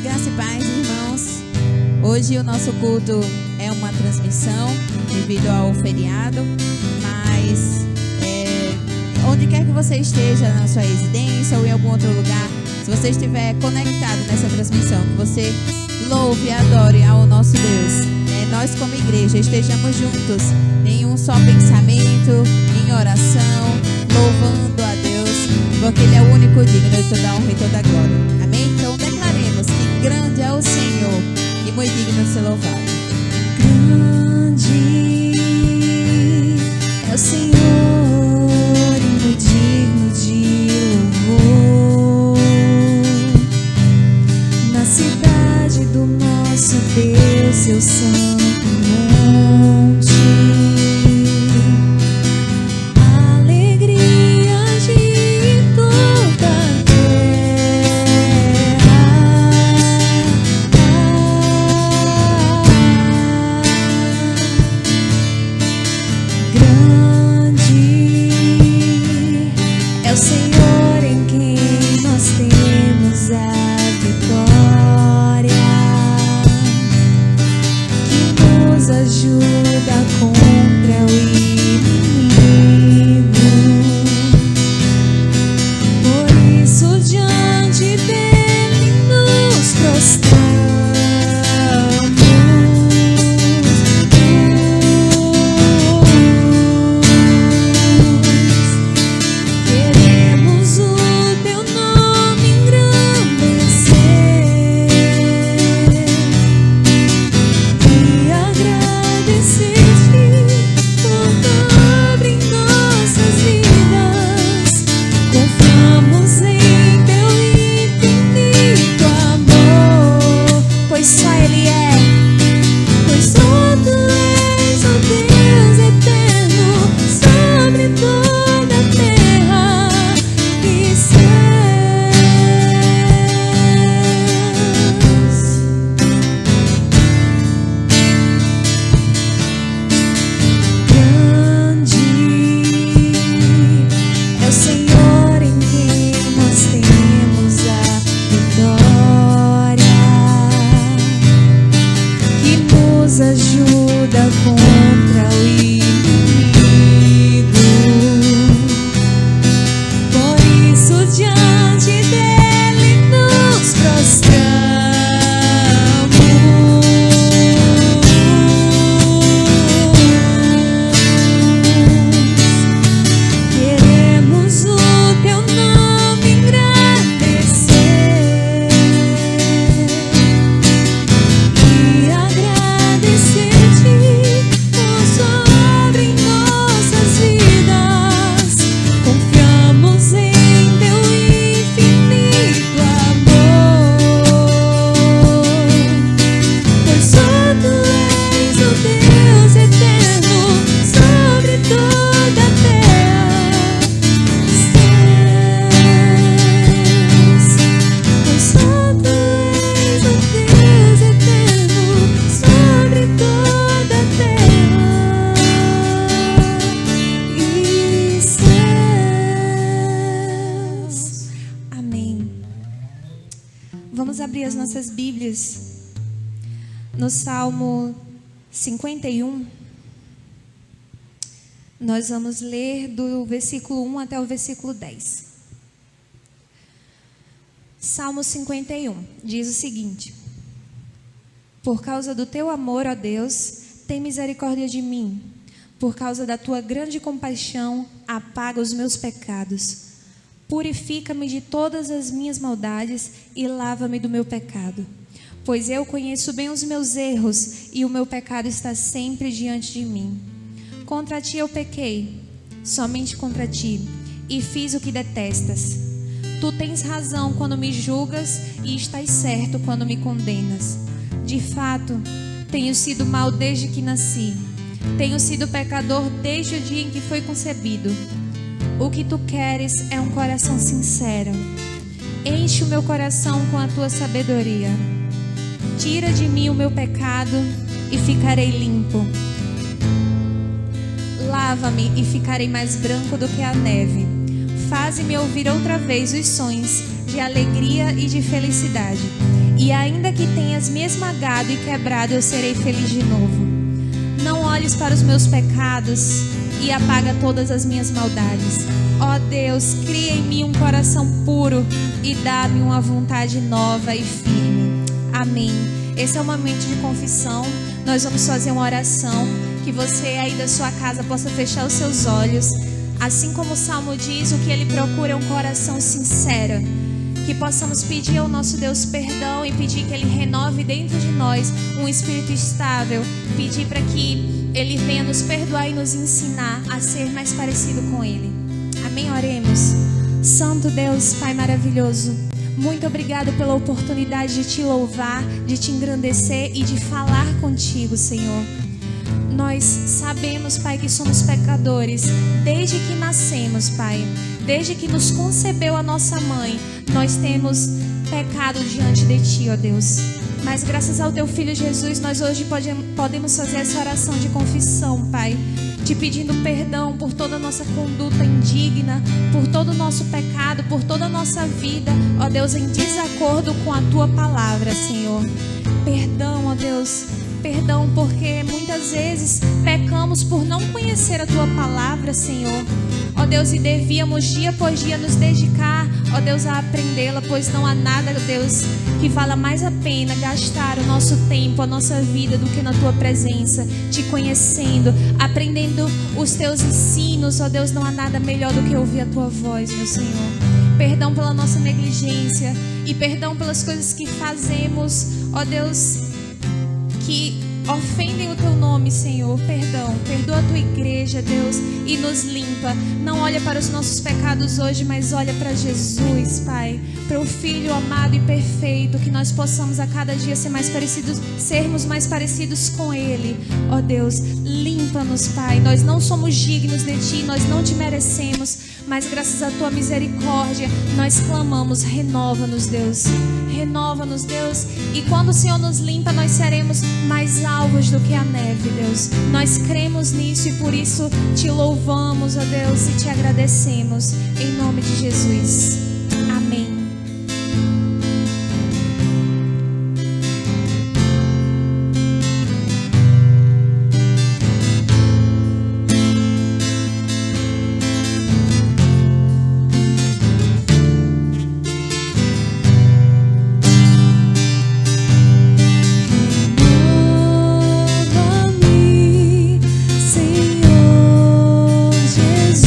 Graça e paz, irmãos. Hoje o nosso culto é uma transmissão devido ao feriado, mas onde quer que você esteja, na sua residência ou em algum outro lugar, se você estiver conectado nessa transmissão, que você louve e adore ao nosso Deus. Nós como igreja estejamos juntos em um só pensamento, em oração, louvando a Deus, porque Ele é o único digno de toda a honra e toda a glória. Amém? Então declaremos que grande é o Senhor e muito digno de ser louvado. Grande é o Senhor e muito digno de louvor. Na cidade do nosso Deus, seu santo monte, alegria de toda a terra. Grande é o Senhor em quem nós temos a vitória, que nos ajuda contra o inimigo. Por isso diante dele nos prostramos. Queremos o teu nome engrandecer e agradecer-te por tua obra em nossas vidas. Confiamos em teu infinito amor, pois só Ele é. Pois só tu és o Deus eterno sobre toda a terra e céus. Grande é o Senhor em quem nós temos a vitória, que nos ajuda contra o inimigo. Por isso diante dele nos prostramos. Queremos o teu nome engrandecer e agradecer-te por sua obra em nossas vidas. Confiamos em teu infinito amor, pois só tu és o Deus eterno sobre toda a terra e céus. Pois só tu és o Deus eterno sobre toda a terra e céus. Amém. Vamos abrir as nossas Bíblias no Salmo 51. Nós vamos ler do versículo 1 até o versículo 10. Salmo 51 diz o seguinte: Por causa do teu amor, ó Deus, tem misericórdia de mim. Por causa da tua grande compaixão, apaga os meus pecados. Purifica-me de todas as minhas maldades e lava-me do meu pecado. Pois eu conheço bem os meus erros e o meu pecado está sempre diante de mim. Contra ti eu pequei, somente contra ti, e fiz o que detestas. Tu tens razão quando me julgas e estás certo quando me condenas. De fato, tenho sido mau desde que nasci. Tenho sido pecador desde o dia em que foi concebido. O que tu queres é um coração sincero. Enche o meu coração com a tua sabedoria. Tira de mim o meu pecado e ficarei limpo. Lava-me e ficarei mais branco do que a neve. Faze-me ouvir outra vez os sons de alegria e de felicidade. E ainda que tenhas me esmagado e quebrado, eu serei feliz de novo. Não olhes para os meus pecados e apaga todas as minhas maldades. Ó Deus, cria em mim um coração puro e dá-me uma vontade nova e firme. Amém. Esse é o momento de confissão. Nós vamos fazer uma oração. Que você aí da sua casa possa fechar os seus olhos. Assim como o Salmo diz, o que ele procura é um coração sincero. Que possamos pedir ao nosso Deus perdão e pedir que Ele renove dentro de nós um espírito estável. Pedir para que Ele venha nos perdoar e nos ensinar a ser mais parecido com Ele. Amém? Oremos. Santo Deus, Pai maravilhoso, muito obrigado pela oportunidade de Te louvar, de Te engrandecer e de falar contigo, Senhor. Nós sabemos, Pai, que somos pecadores desde que nascemos, Pai. Desde que nos concebeu a nossa mãe, nós temos pecado diante de Ti, ó Deus. Mas graças ao Teu Filho Jesus, nós hoje podemos fazer essa oração de confissão, Pai. Te pedindo perdão por toda a nossa conduta indigna, por todo o nosso pecado, por toda a nossa vida, ó Deus, em desacordo com a Tua palavra, Senhor. Perdão, ó Deus. Perdão porque muitas vezes pecamos por não conhecer a Tua palavra, Senhor. Ó Deus, e devíamos dia após dia nos dedicar, ó Deus, a aprendê-la, pois não há nada, Deus, que vala mais a pena gastar o nosso tempo, a nossa vida, do que na Tua presença, Te conhecendo, aprendendo os Teus ensinos. Ó Deus, não há nada melhor do que ouvir a Tua voz, meu Senhor. Perdão pela nossa negligência e perdão pelas coisas que fazemos, ó Deus, que ofendem o Teu nome, Senhor. Perdão, perdoa a Tua igreja, Deus, e nos limpa. Não olha para os nossos pecados hoje, mas olha para Jesus, Pai, para o Filho amado e perfeito, que nós possamos a cada dia sermos mais parecidos com Ele. Ó Deus, limpa-nos, Pai. Nós não somos dignos de Ti, nós não Te merecemos, mas graças à Tua misericórdia nós clamamos: renova-nos, Deus. Renova-nos, Deus. E quando o Senhor nos limpa, nós seremos mais alvos do que a neve, Deus. Nós cremos nisso e por isso Te louvamos, ó Deus, e Te agradecemos. Em nome de Jesus. Amém. Senhor Jesus.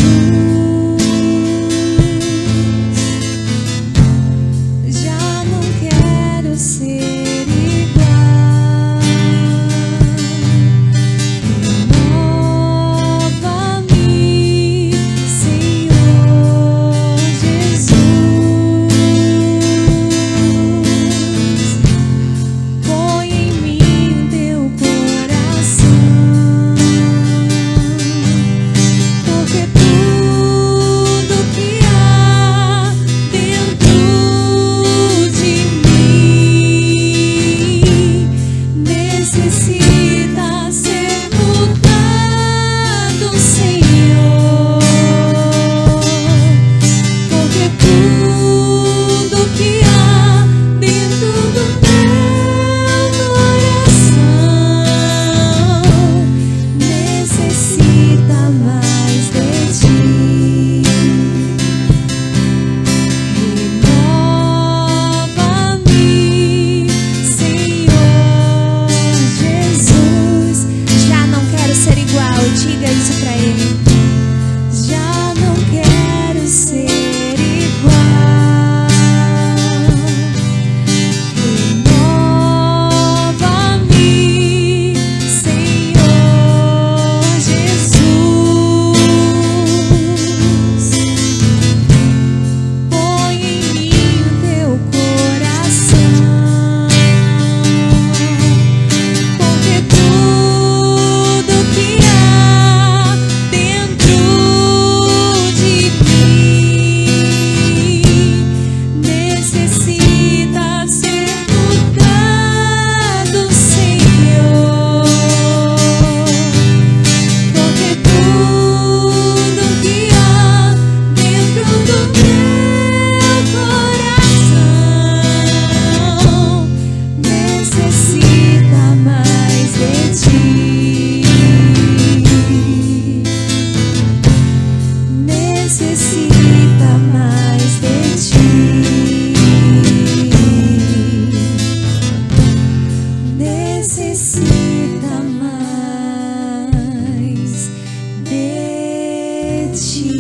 ti.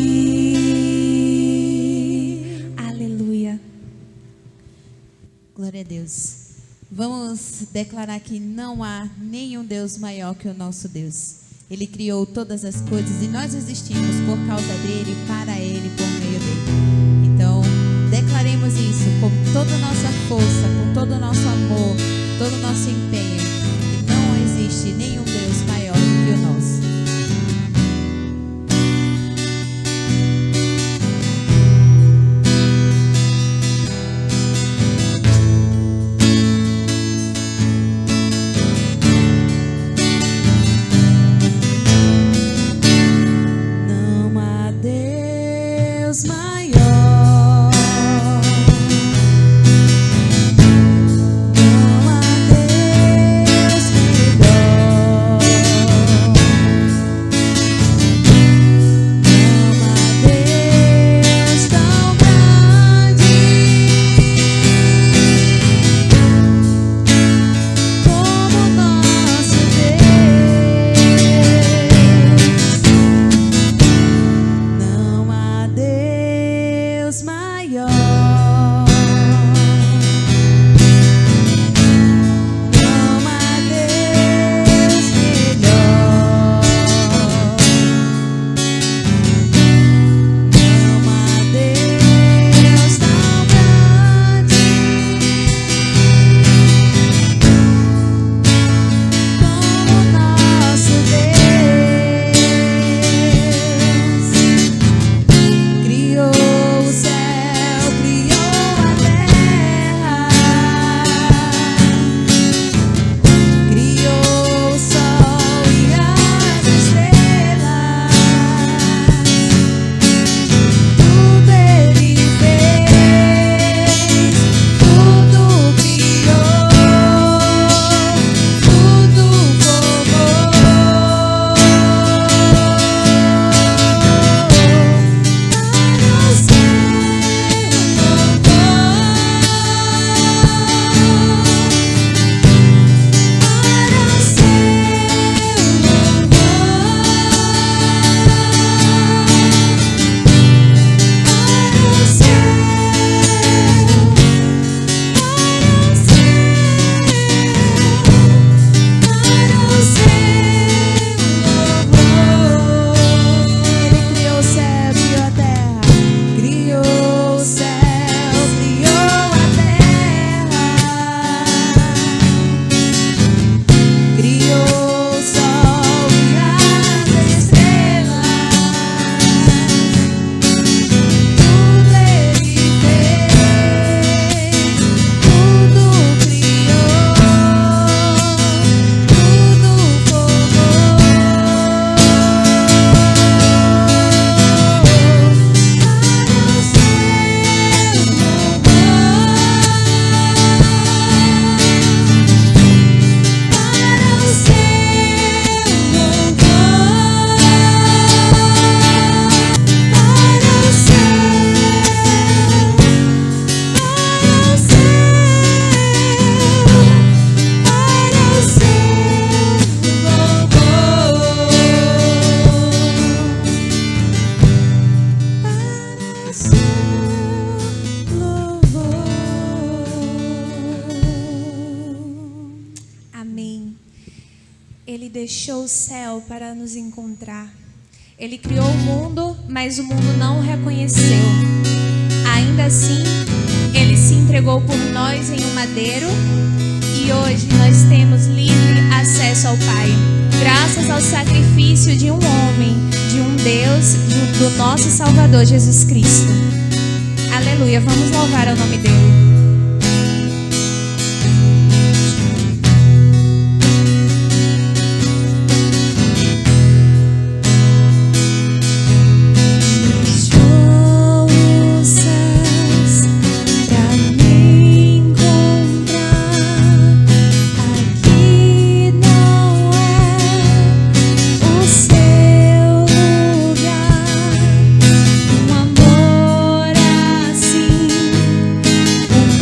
Aleluia. Glória a Deus. Vamos declarar que não há nenhum Deus maior que o nosso Deus. Ele criou todas as coisas e nós existimos por causa dele, para ele, por meio dele. Então, declaremos isso com toda a nossa força, com todo o nosso amor, todo o nosso empenho. E não existe nenhum Deus maior do que o nosso. Ele deixou o céu para nos encontrar. Ele criou o mundo, mas o mundo não o reconheceu. Ainda assim, Ele se entregou por nós em um madeiro e hoje nós temos livre acesso ao Pai, graças ao sacrifício de um homem, de um Deus, do nosso Salvador Jesus Cristo. Aleluia, vamos louvar o nome dEle. Um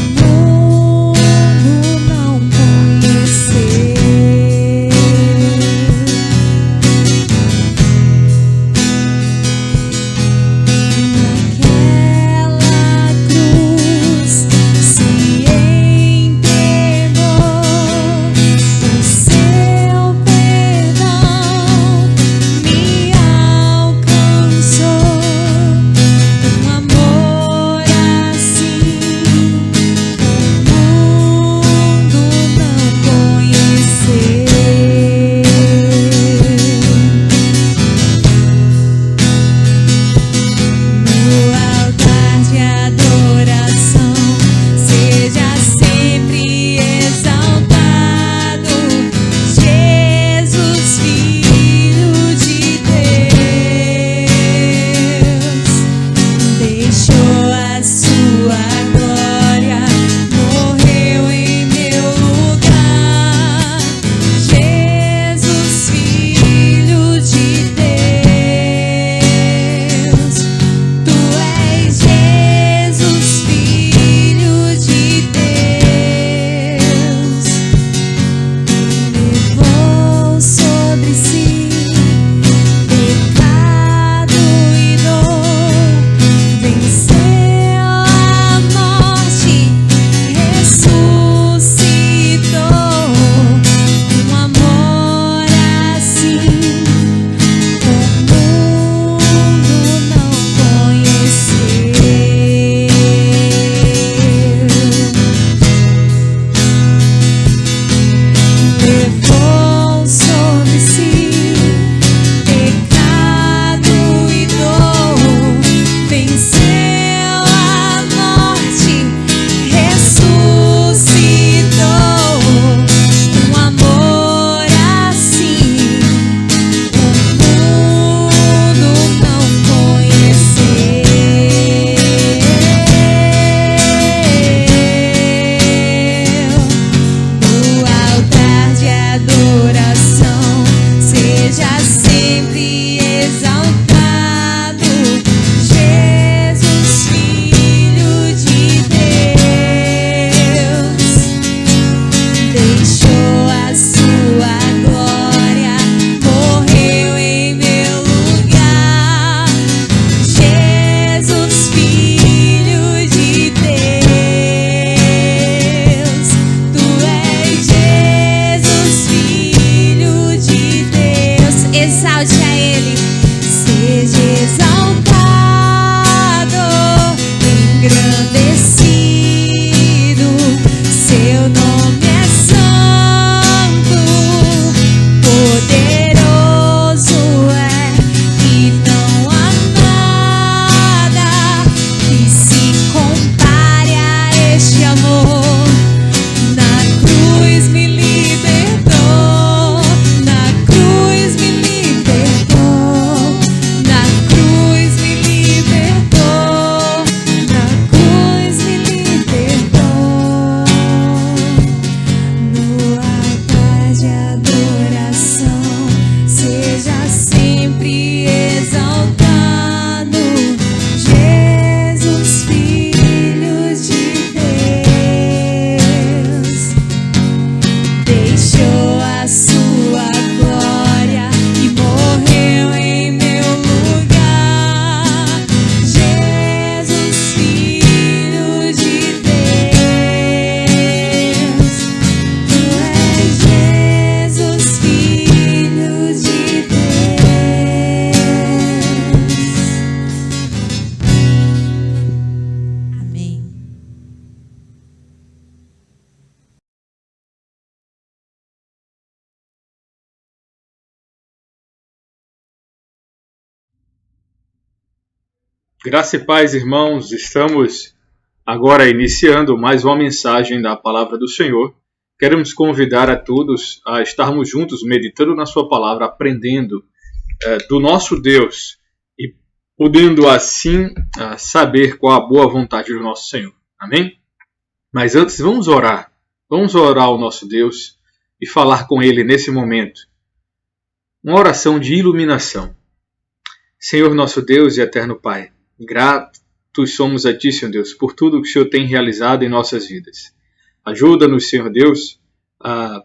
Graça e paz, irmãos. Estamos agora iniciando mais uma mensagem da Palavra do Senhor. Queremos convidar a todos a estarmos juntos, meditando na sua palavra, aprendendo do nosso Deus e podendo assim saber qual a boa vontade do nosso Senhor. Amém? Mas antes, vamos orar. Vamos orar ao nosso Deus e falar com Ele nesse momento. Uma oração de iluminação. Senhor nosso Deus e eterno Pai, gratos somos a Ti, Senhor Deus, por tudo que o Senhor tem realizado em nossas vidas. Ajuda-nos, Senhor Deus, a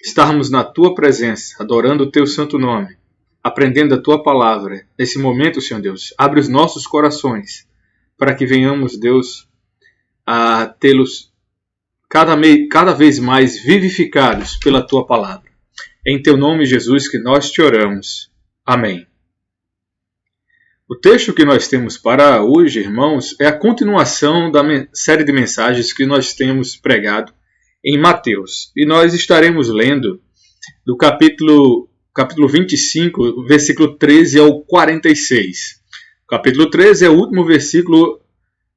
estarmos na Tua presença, adorando o Teu santo nome, aprendendo a Tua palavra. Nesse momento, Senhor Deus, abre os nossos corações para que venhamos, Deus, a tê-los cada vez mais vivificados pela Tua palavra. Em Teu nome, Jesus, que nós te oramos. Amém. O texto que nós temos para hoje, irmãos, é a continuação da série de mensagens que nós temos pregado em Mateus. E nós estaremos lendo do capítulo 25, versículo 13 ao 46. O capítulo 13 é o último versículo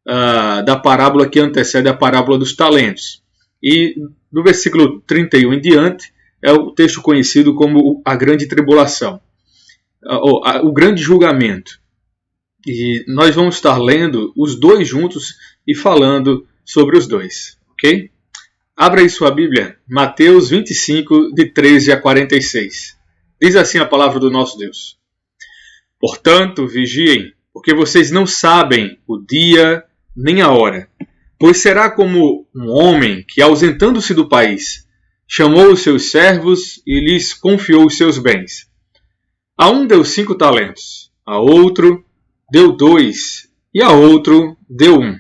da parábola que antecede a parábola dos talentos. E do versículo 31 em diante é o texto conhecido como a grande tribulação, o grande julgamento. E nós vamos estar lendo os dois juntos e falando sobre os dois, ok? Abra aí sua Bíblia, Mateus 25, de 13 a 46. Diz assim a palavra do nosso Deus. Portanto, vigiem, porque vocês não sabem o dia nem a hora. Pois será como um homem que, ausentando-se do país, chamou os seus servos e lhes confiou os seus bens. A um deu 5 talentos, a outro deu 2, e a outro deu 1,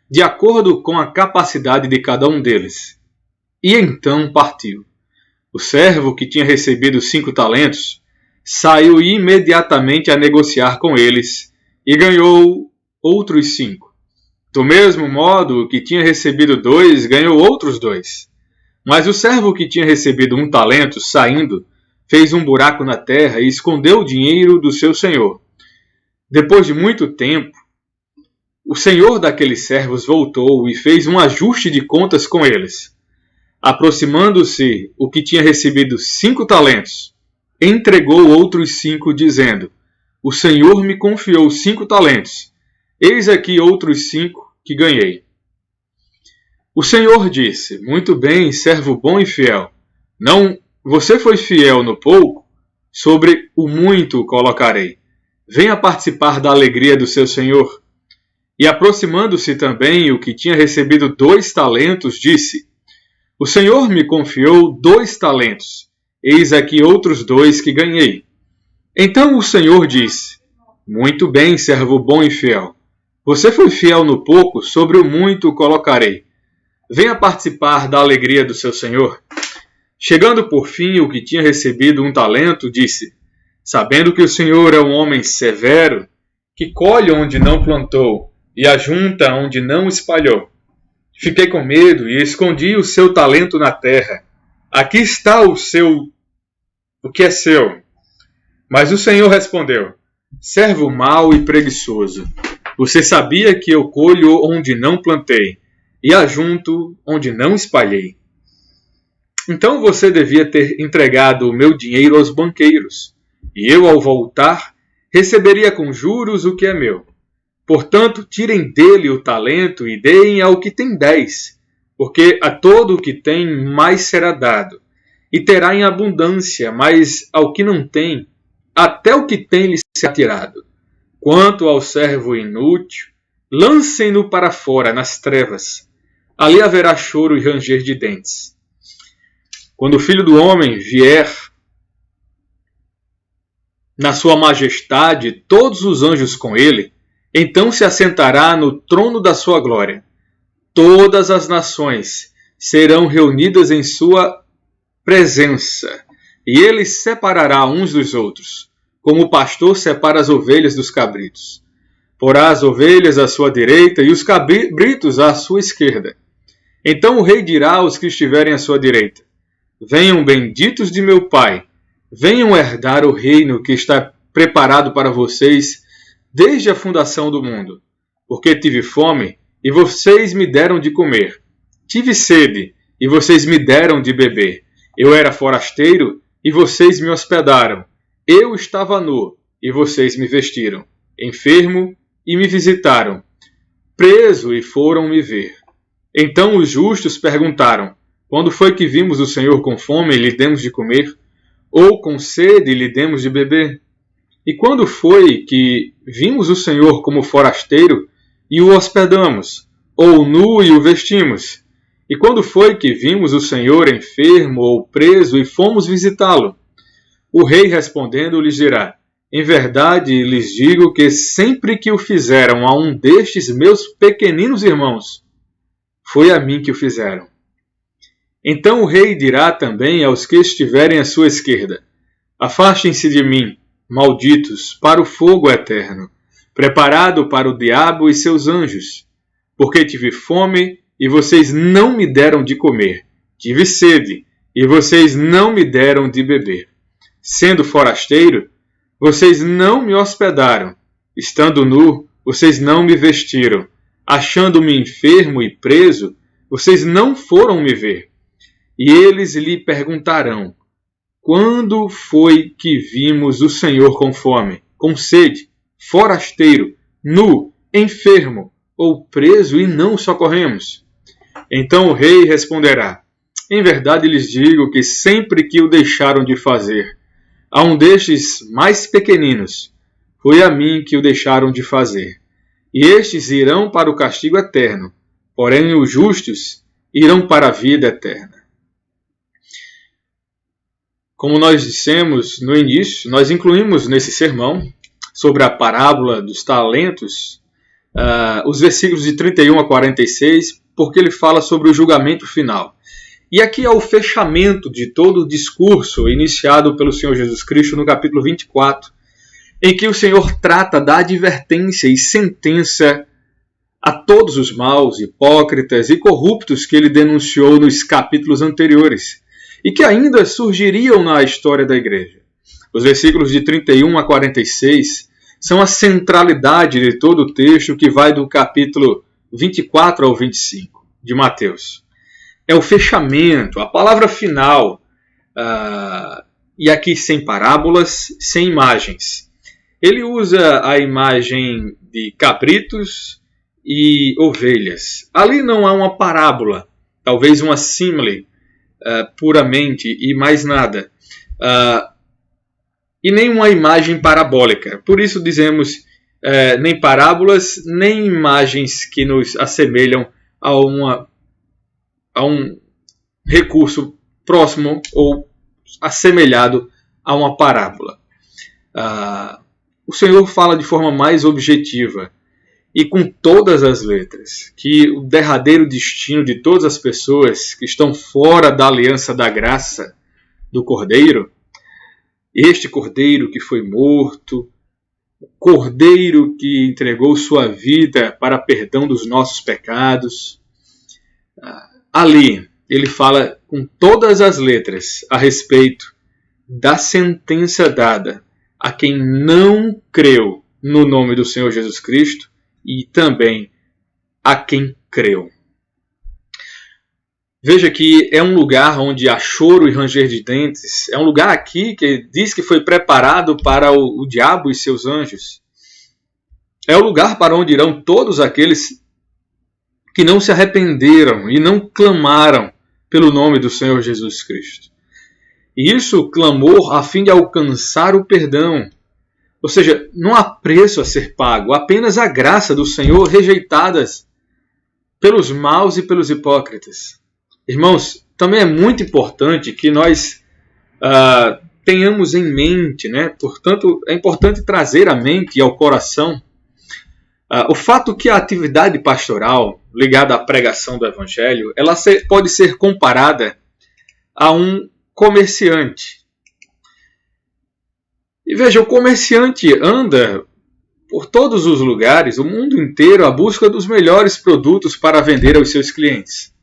de acordo com a capacidade de cada um deles. E então partiu. O servo que tinha recebido 5 talentos saiu imediatamente a negociar com eles e ganhou outros 5. Do mesmo modo, o que tinha recebido 2 ganhou outros 2. Mas o servo que tinha recebido 1 talento, saindo, fez um buraco na terra e escondeu o dinheiro do seu senhor. Depois de muito tempo, o senhor daqueles servos voltou e fez um ajuste de contas com eles. Aproximando-se o que tinha recebido 5 talentos, entregou outros 5, dizendo: O senhor me confiou 5 talentos. Eis aqui outros 5 que ganhei. O senhor disse: Muito bem, servo bom e fiel. Você foi fiel no pouco, sobre o muito o colocarei. Venha participar da alegria do seu senhor. E aproximando-se também o que tinha recebido 2 talentos, disse: O senhor me confiou 2 talentos. Eis aqui outros 2 que ganhei. Então o senhor disse: Muito bem, servo bom e fiel. Você foi fiel no pouco, sobre o muito o colocarei. Venha participar da alegria do seu senhor. Chegando por fim o que tinha recebido 1 talento, disse: Sabendo que o Senhor é um homem severo, que colhe onde não plantou e ajunta onde não espalhou. Fiquei com medo e escondi o seu talento na terra. Aqui está o que é seu. Mas o Senhor respondeu: Servo mau e preguiçoso, você sabia que eu colho onde não plantei e ajunto onde não espalhei. Então você devia ter entregado o meu dinheiro aos banqueiros, e eu, ao voltar, receberia com juros o que é meu. Portanto, tirem dele o talento e deem ao que tem 10, porque a todo o que tem mais será dado, e terá em abundância, mas ao que não tem, até o que tem lhe será tirado. Quanto ao servo inútil, lancem-no para fora, nas trevas. Ali haverá choro e ranger de dentes. Quando o Filho do Homem vier na sua majestade, todos os anjos com ele, então se assentará no trono da sua glória. Todas as nações serão reunidas em sua presença, e ele separará uns dos outros, como o pastor separa as ovelhas dos cabritos. Porá as ovelhas à sua direita e os cabritos à sua esquerda. Então o rei dirá aos que estiverem à sua direita: Venham, benditos de meu Pai, venham herdar o reino que está preparado para vocês desde a fundação do mundo. Porque tive fome, e vocês me deram de comer. Tive sede, e vocês me deram de beber. Eu era forasteiro, e vocês me hospedaram. Eu estava nu, e vocês me vestiram. Enfermo, e me visitaram. Preso, e foram me ver. Então os justos perguntaram: quando foi que vimos o Senhor com fome e lhe demos de comer? Ou com sede e lhe demos de beber? E quando foi que vimos o Senhor como forasteiro e o hospedamos? Ou nu e o vestimos? E quando foi que vimos o Senhor enfermo ou preso e fomos visitá-lo? O rei respondendo lhes dirá: em verdade lhes digo que sempre que o fizeram a um destes meus pequeninos irmãos, foi a mim que o fizeram. Então o rei dirá também aos que estiverem à sua esquerda: afastem-se de mim, malditos, para o fogo eterno, preparado para o diabo e seus anjos. Porque tive fome, e vocês não me deram de comer. Tive sede, e vocês não me deram de beber. Sendo forasteiro, vocês não me hospedaram. Estando nu, vocês não me vestiram. Achando-me enfermo e preso, vocês não foram me ver. E eles lhe perguntarão: quando foi que vimos o Senhor com fome, com sede, forasteiro, nu, enfermo ou preso e não o socorremos? Então o rei responderá: em verdade lhes digo que sempre que o deixaram de fazer a um destes mais pequeninos, foi a mim que o deixaram de fazer. E estes irão para o castigo eterno, porém os justos irão para a vida eterna. Como nós dissemos no início, nós incluímos nesse sermão sobre a parábola dos talentos os versículos de 31 a 46, porque ele fala sobre o julgamento final. E aqui é o fechamento de todo o discurso iniciado pelo Senhor Jesus Cristo no capítulo 24, em que o Senhor trata da advertência e sentença a todos os maus, hipócritas e corruptos que ele denunciou nos capítulos anteriores e que ainda surgiriam na história da igreja. Os versículos de 31 a 46 são a centralidade de todo o texto que vai do capítulo 24 ao 25 de Mateus. É o fechamento, a palavra final, e aqui sem parábolas, sem imagens. Ele usa a imagem de cabritos e ovelhas. Ali não há uma parábola, talvez uma símile, puramente, e mais nada. E nem uma imagem parabólica. Por isso dizemos nem parábolas, nem imagens que nos assemelham a um recurso próximo ou assemelhado a uma parábola. O Senhor fala de forma mais objetiva e com todas as letras que o derradeiro destino de todas as pessoas que estão fora da aliança da graça do Cordeiro, este Cordeiro que foi morto, o Cordeiro que entregou sua vida para perdão dos nossos pecados, ali ele fala com todas as letras a respeito da sentença dada a quem não creu no nome do Senhor Jesus Cristo e também a quem creu. Veja que é um lugar onde há choro e ranger de dentes. É um lugar aqui que diz que foi preparado para o diabo e seus anjos. É o lugar para onde irão todos aqueles que não se arrependeram e não clamaram pelo nome do Senhor Jesus Cristo. E isso, clamor a fim de alcançar o perdão. Ou seja, não há preço a ser pago, apenas a graça do Senhor rejeitadas pelos maus e pelos hipócritas. Irmãos, também é muito importante que nós tenhamos em mente, né? Portanto, é importante trazer à mente e ao coração o fato que a atividade pastoral ligada à pregação do Evangelho, ela pode ser comparada a um comerciante. E veja, o comerciante anda por todos os lugares, o mundo inteiro, à busca dos melhores produtos para vender aos seus clientes.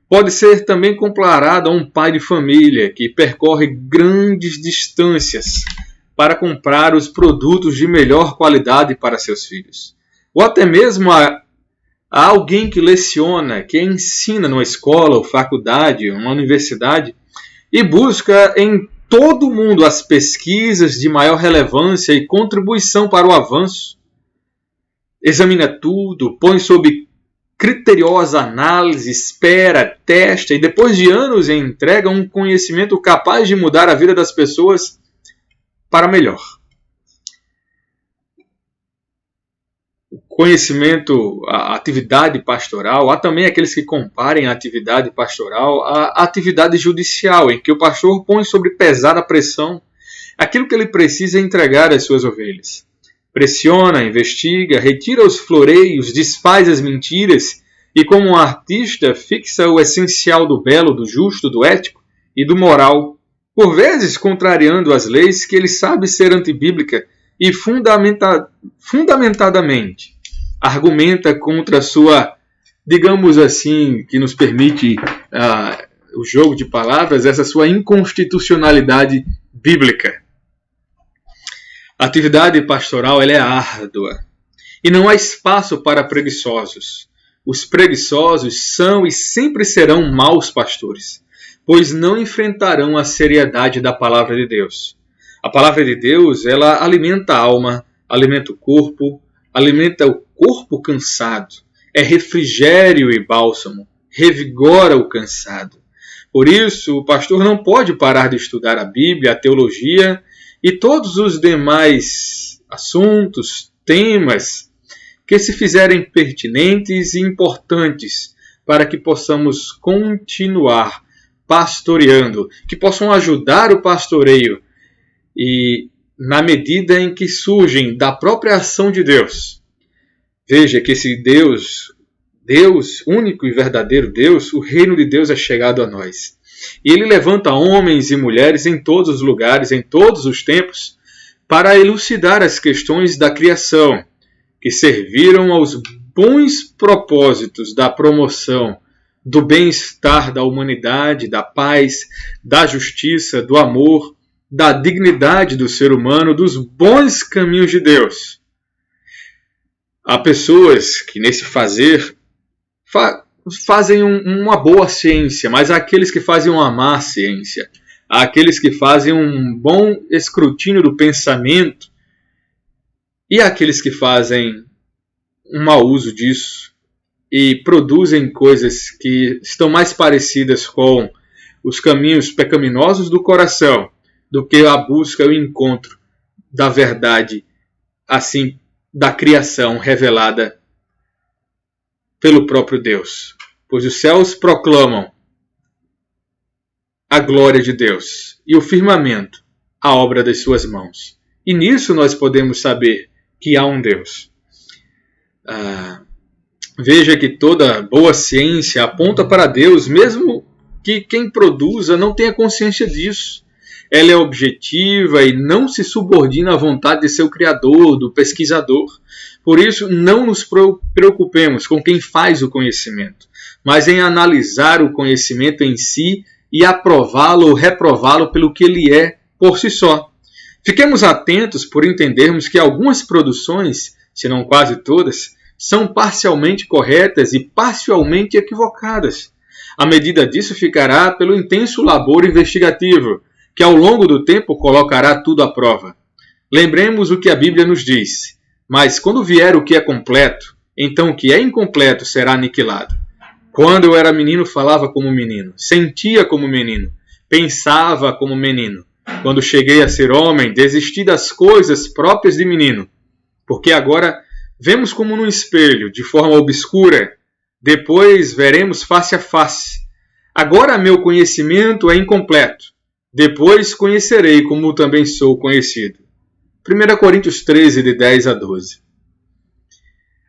Pode ser também comparado a um pai de família que percorre grandes distâncias para comprar os produtos de melhor qualidade para seus filhos. Ou até mesmo a alguém que leciona, que ensina numa escola ou faculdade, uma universidade, e busca em todo o mundo as pesquisas de maior relevância e contribuição para o avanço. Examina tudo, põe sob criteriosa análise, espera, testa e depois de anos entrega um conhecimento capaz de mudar a vida das pessoas para melhor. O conhecimento, a atividade pastoral, há também aqueles que comparem a atividade pastoral à atividade judicial, em que o pastor põe sob pesada pressão aquilo que ele precisa entregar às suas ovelhas. Pressiona, investiga, retira os floreios, desfaz as mentiras e, como um artista, fixa o essencial do belo, do justo, do ético e do moral, por vezes contrariando as leis que ele sabe ser antibíblica e fundamentadamente argumenta contra a sua, digamos assim, que nos permite o jogo de palavras, essa sua inconstitucionalidade bíblica. A atividade pastoral ela é árdua e não há espaço para preguiçosos. Os preguiçosos são e sempre serão maus pastores, pois não enfrentarão a seriedade da palavra de Deus. A palavra de Deus ela alimenta a alma, alimenta o corpo cansado, é refrigério e bálsamo, revigora o cansado. Por isso, o pastor não pode parar de estudar a Bíblia, a teologia e todos os demais assuntos, temas que se fizerem pertinentes e importantes para que possamos continuar pastoreando, que possam ajudar o pastoreio e na medida em que surgem da própria ação de Deus. Veja que esse Deus, único e verdadeiro Deus, o reino de Deus é chegado a nós. E ele levanta homens e mulheres em todos os lugares, em todos os tempos, para elucidar as questões da criação, que serviram aos bons propósitos da promoção, do bem-estar da humanidade, da paz, da justiça, do amor, da dignidade do ser humano, dos bons caminhos de Deus. Há pessoas que nesse fazer fazem uma boa ciência, mas há aqueles que fazem uma má ciência. Há aqueles que fazem um bom escrutínio do pensamento e há aqueles que fazem um mau uso disso e produzem coisas que estão mais parecidas com os caminhos pecaminosos do coração do que a busca e o encontro da verdade, assim, da criação revelada pelo próprio Deus. Pois os céus proclamam a glória de Deus e o firmamento, a obra das suas mãos. E nisso nós podemos saber que há um Deus. Veja que toda boa ciência aponta para Deus, mesmo que quem produza não tenha consciência disso. Ela é objetiva e não se subordina à vontade de seu criador, do pesquisador. Por isso, não nos preocupemos com quem faz o conhecimento, mas em analisar o conhecimento em si e aprová-lo ou reprová-lo pelo que ele é por si só. Fiquemos atentos por entendermos que algumas produções, se não quase todas, são parcialmente corretas e parcialmente equivocadas. A medida disso ficará pelo intenso labor investigativo, que ao longo do tempo colocará tudo à prova. Lembremos o que a Bíblia nos diz. Mas quando vier o que é completo, então o que é incompleto será aniquilado. Quando eu era menino, falava como menino, sentia como menino, pensava como menino. Quando cheguei a ser homem, desisti das coisas próprias de menino. Porque agora vemos como num espelho, de forma obscura, depois veremos face a face. Agora meu conhecimento é incompleto. Depois conhecerei como também sou conhecido. 1 Coríntios 13, de 10 a 12.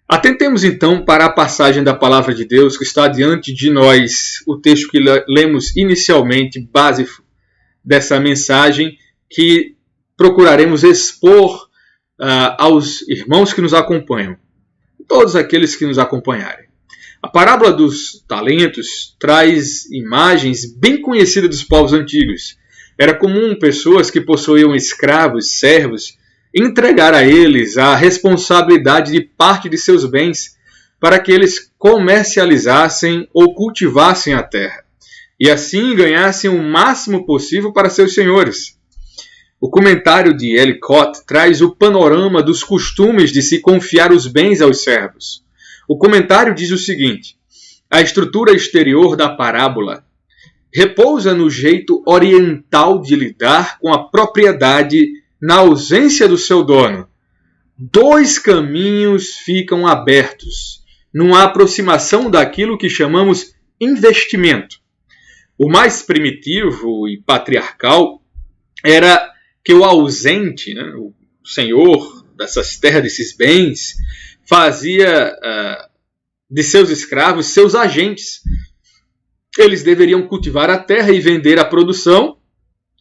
Atentemos então para a passagem da palavra de Deus que está diante de nós, o texto que lemos inicialmente, base dessa mensagem, que procuraremos expor aos irmãos que nos acompanham, todos aqueles que nos acompanharem. A parábola dos talentos traz imagens bem conhecidas dos povos antigos, Era comum pessoas que possuíam escravos, servos, entregar a eles a responsabilidade de parte de seus bens para que eles comercializassem ou cultivassem a terra, e assim ganhassem o máximo possível para seus senhores. O comentário de Ellicott traz o panorama dos costumes de se confiar os bens aos servos. O comentário diz o seguinte: a estrutura exterior da parábola repousa no jeito oriental de lidar com a propriedade na ausência do seu dono. Dois caminhos ficam abertos numa aproximação daquilo que chamamos investimento. O mais primitivo e patriarcal era que o ausente, o senhor dessas terras, desses bens, fazia de seus escravos seus agentes. Eles deveriam cultivar a terra e vender a produção,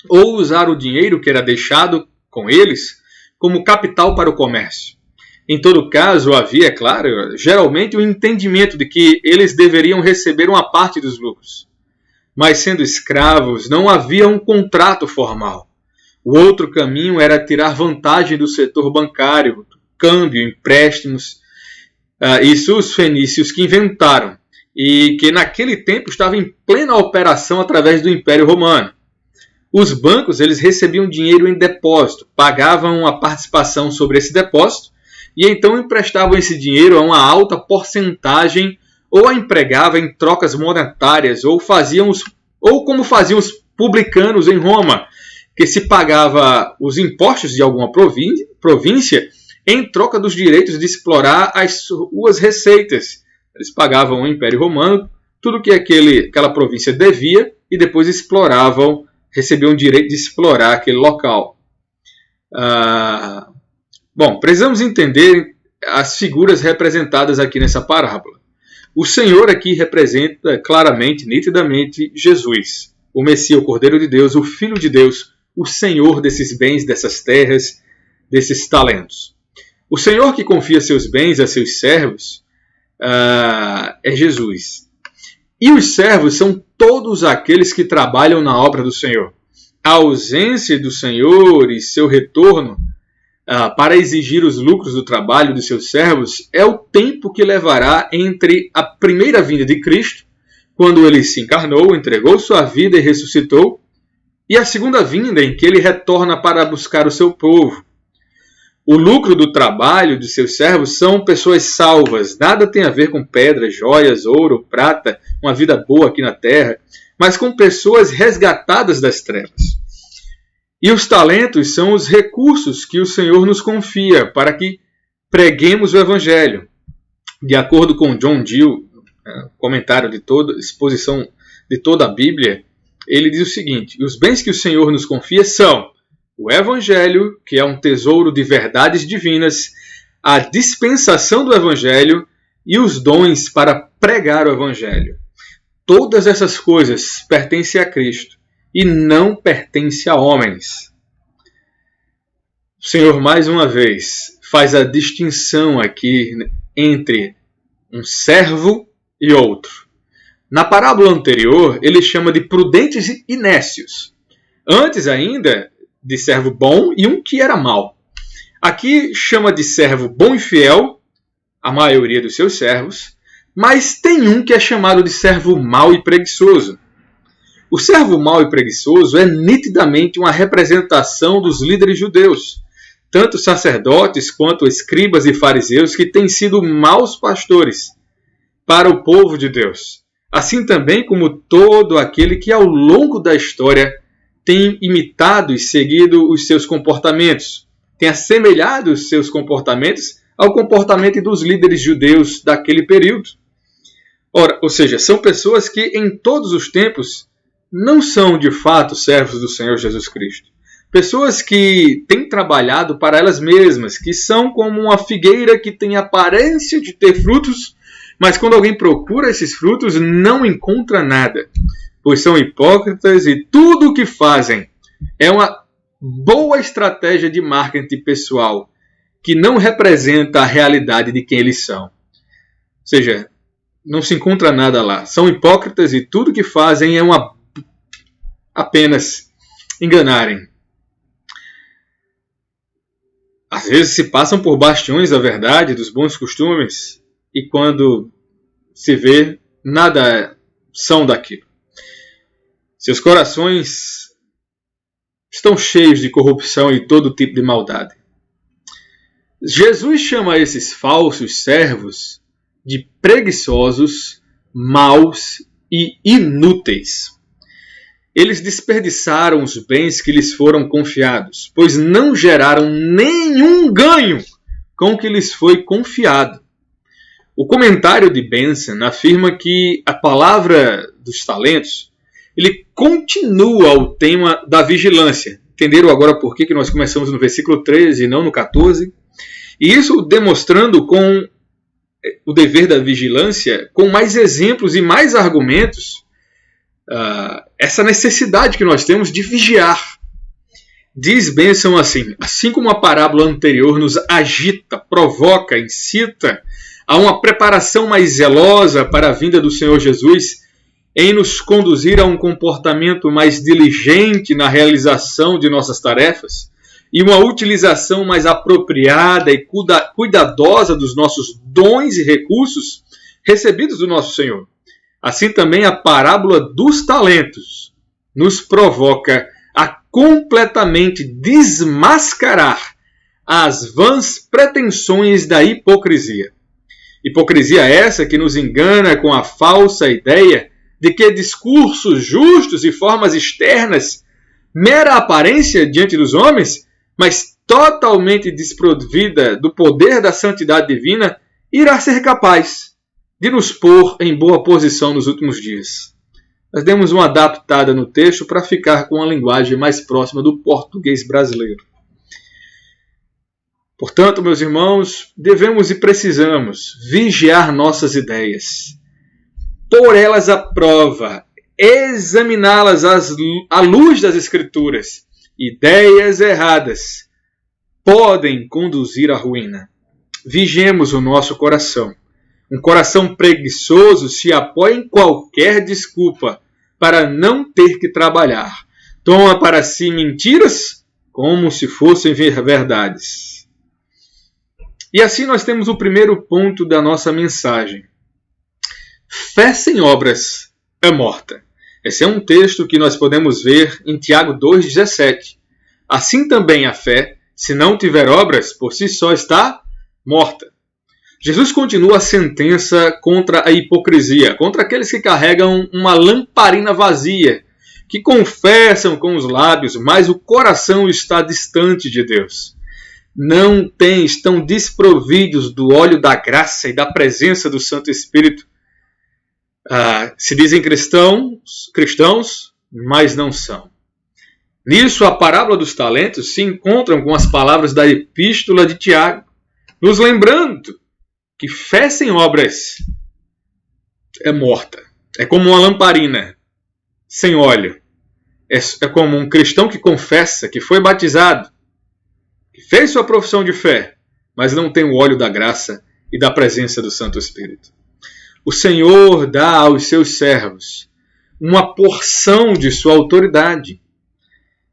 ou usar o dinheiro que era deixado com eles como capital para o comércio. Em todo caso, havia, é claro, geralmente o entendimento de que eles deveriam receber uma parte dos lucros. Mas sendo escravos, não havia um contrato formal. O outro caminho era tirar vantagem do setor bancário, câmbio, empréstimos. Isso os fenícios que inventaram, e que naquele tempo estava em plena operação através do Império Romano. Os bancos eles recebiam dinheiro em depósito, pagavam a participação sobre esse depósito e então emprestavam esse dinheiro a uma alta porcentagem ou a empregavam em trocas monetárias ou como faziam os publicanos em Roma, que se pagava os impostos de alguma província em troca dos direitos de explorar as suas receitas. Eles pagavam ao Império Romano tudo que aquela província devia e depois recebiam o direito de explorar aquele local. Precisamos entender as figuras representadas aqui nessa parábola. O Senhor aqui representa claramente, nitidamente, Jesus, o Messias, o Cordeiro de Deus, o Filho de Deus, o Senhor desses bens, dessas terras, desses talentos. O Senhor que confia seus bens a seus servos é Jesus. E os servos são todos aqueles que trabalham na obra do Senhor. A ausência do Senhor e seu retorno para exigir os lucros do trabalho de seus servos é o tempo que levará entre a primeira vinda de Cristo, quando ele se encarnou, entregou sua vida e ressuscitou, e a segunda vinda em que ele retorna para buscar o seu povo. O lucro do trabalho de seus servos são pessoas salvas. Nada tem a ver com pedras, joias, ouro, prata, uma vida boa aqui na terra, mas com pessoas resgatadas das trevas. E os talentos são os recursos que o Senhor nos confia para que preguemos o Evangelho. De acordo com John Gill, comentário de toda exposição de toda a Bíblia, ele diz o seguinte: os bens que o Senhor nos confia são o Evangelho, que é um tesouro de verdades divinas, a dispensação do Evangelho e os dons para pregar o Evangelho. Todas essas coisas pertencem a Cristo e não pertencem a homens. O Senhor, mais uma vez, faz a distinção aqui entre um servo e outro. Na parábola anterior, ele chama de prudentes e nécios. Antes ainda, de servo bom e um que era mau. Aqui chama de servo bom e fiel, a maioria dos seus servos, mas tem um que é chamado de servo mau e preguiçoso. O servo mau e preguiçoso é nitidamente uma representação dos líderes judeus, tanto sacerdotes quanto escribas e fariseus que têm sido maus pastores para o povo de Deus, assim também como todo aquele que ao longo da história tem imitado e seguido os seus comportamentos, tem assemelhado os seus comportamentos ao comportamento dos líderes judeus daquele período. Ou seja, são pessoas que em todos os tempos não são de fato servos do Senhor Jesus Cristo. Pessoas que têm trabalhado para elas mesmas, que são como uma figueira que tem aparência de ter frutos, mas quando alguém procura esses frutos não encontra nada, pois são hipócritas e tudo o que fazem é uma boa estratégia de marketing pessoal que não representa a realidade de quem eles são. Ou seja, não se encontra nada lá. São hipócritas e tudo o que fazem é apenas enganarem. Às vezes se passam por bastiões da verdade, dos bons costumes, e quando se vê, nada são daquilo. Seus corações estão cheios de corrupção e todo tipo de maldade. Jesus chama esses falsos servos de preguiçosos, maus e inúteis. Eles desperdiçaram os bens que lhes foram confiados, pois não geraram nenhum ganho com o que lhes foi confiado. O comentário de Benson afirma que a palavra dos talentos ele continua o tema da vigilância. Entenderam agora por que nós começamos no versículo 13 e não no 14? E isso demonstrando com o dever da vigilância, com mais exemplos e mais argumentos, essa necessidade que nós temos de vigiar. Diz Benson assim como a parábola anterior nos agita, provoca, incita a uma preparação mais zelosa para a vinda do Senhor Jesus, em nos conduzir a um comportamento mais diligente na realização de nossas tarefas e uma utilização mais apropriada e cuidadosa dos nossos dons e recursos recebidos do nosso Senhor. Assim também a parábola dos talentos nos provoca a completamente desmascarar as vãs pretensões da hipocrisia. Hipocrisia essa que nos engana com a falsa ideia de que discursos justos e formas externas, mera aparência diante dos homens, mas totalmente desprovida do poder da santidade divina, irá ser capaz de nos pôr em boa posição nos últimos dias. Nós demos uma adaptada no texto para ficar com uma linguagem mais próxima do português brasileiro. Portanto, meus irmãos, devemos e precisamos vigiar nossas ideias, pôr elas à prova, examiná-las à luz das Escrituras. Ideias erradas podem conduzir à ruína. Vigiemos o nosso coração. Um coração preguiçoso se apoia em qualquer desculpa para não ter que trabalhar. Toma para si mentiras como se fossem verdades. E assim nós temos o primeiro ponto da nossa mensagem. Fé sem obras é morta. Esse é um texto que nós podemos ver em Tiago 2,17. Assim também a fé, se não tiver obras, por si só está morta. Jesus continua a sentença contra a hipocrisia, contra aqueles que carregam uma lamparina vazia, que confessam com os lábios, mas o coração está distante de Deus. Estão desprovidos do óleo da graça e da presença do Santo Espírito. Se dizem cristãos, mas não são. Nisso, a parábola dos talentos se encontram com as palavras da epístola de Tiago, nos lembrando que fé sem obras é morta. É como uma lamparina sem óleo. É como um cristão que confessa, que foi batizado, que fez sua profissão de fé, mas não tem o óleo da graça e da presença do Santo Espírito. O Senhor dá aos seus servos uma porção de sua autoridade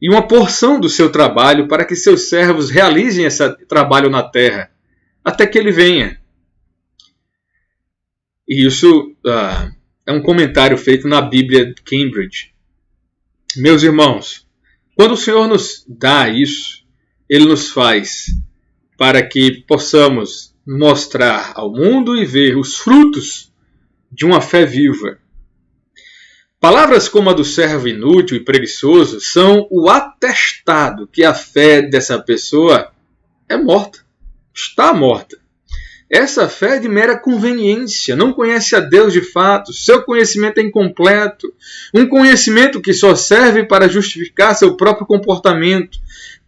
e uma porção do seu trabalho para que seus servos realizem esse trabalho na terra, até que ele venha. E isso é um comentário feito na Bíblia de Cambridge. Meus irmãos, quando o Senhor nos dá isso, Ele nos faz para que possamos mostrar ao mundo e ver os frutos de uma fé viva. Palavras como a do servo inútil e preguiçoso são o atestado que a fé dessa pessoa é morta, está morta. Essa fé é de mera conveniência, não conhece a Deus de fato, seu conhecimento é incompleto, um conhecimento que só serve para justificar seu próprio comportamento,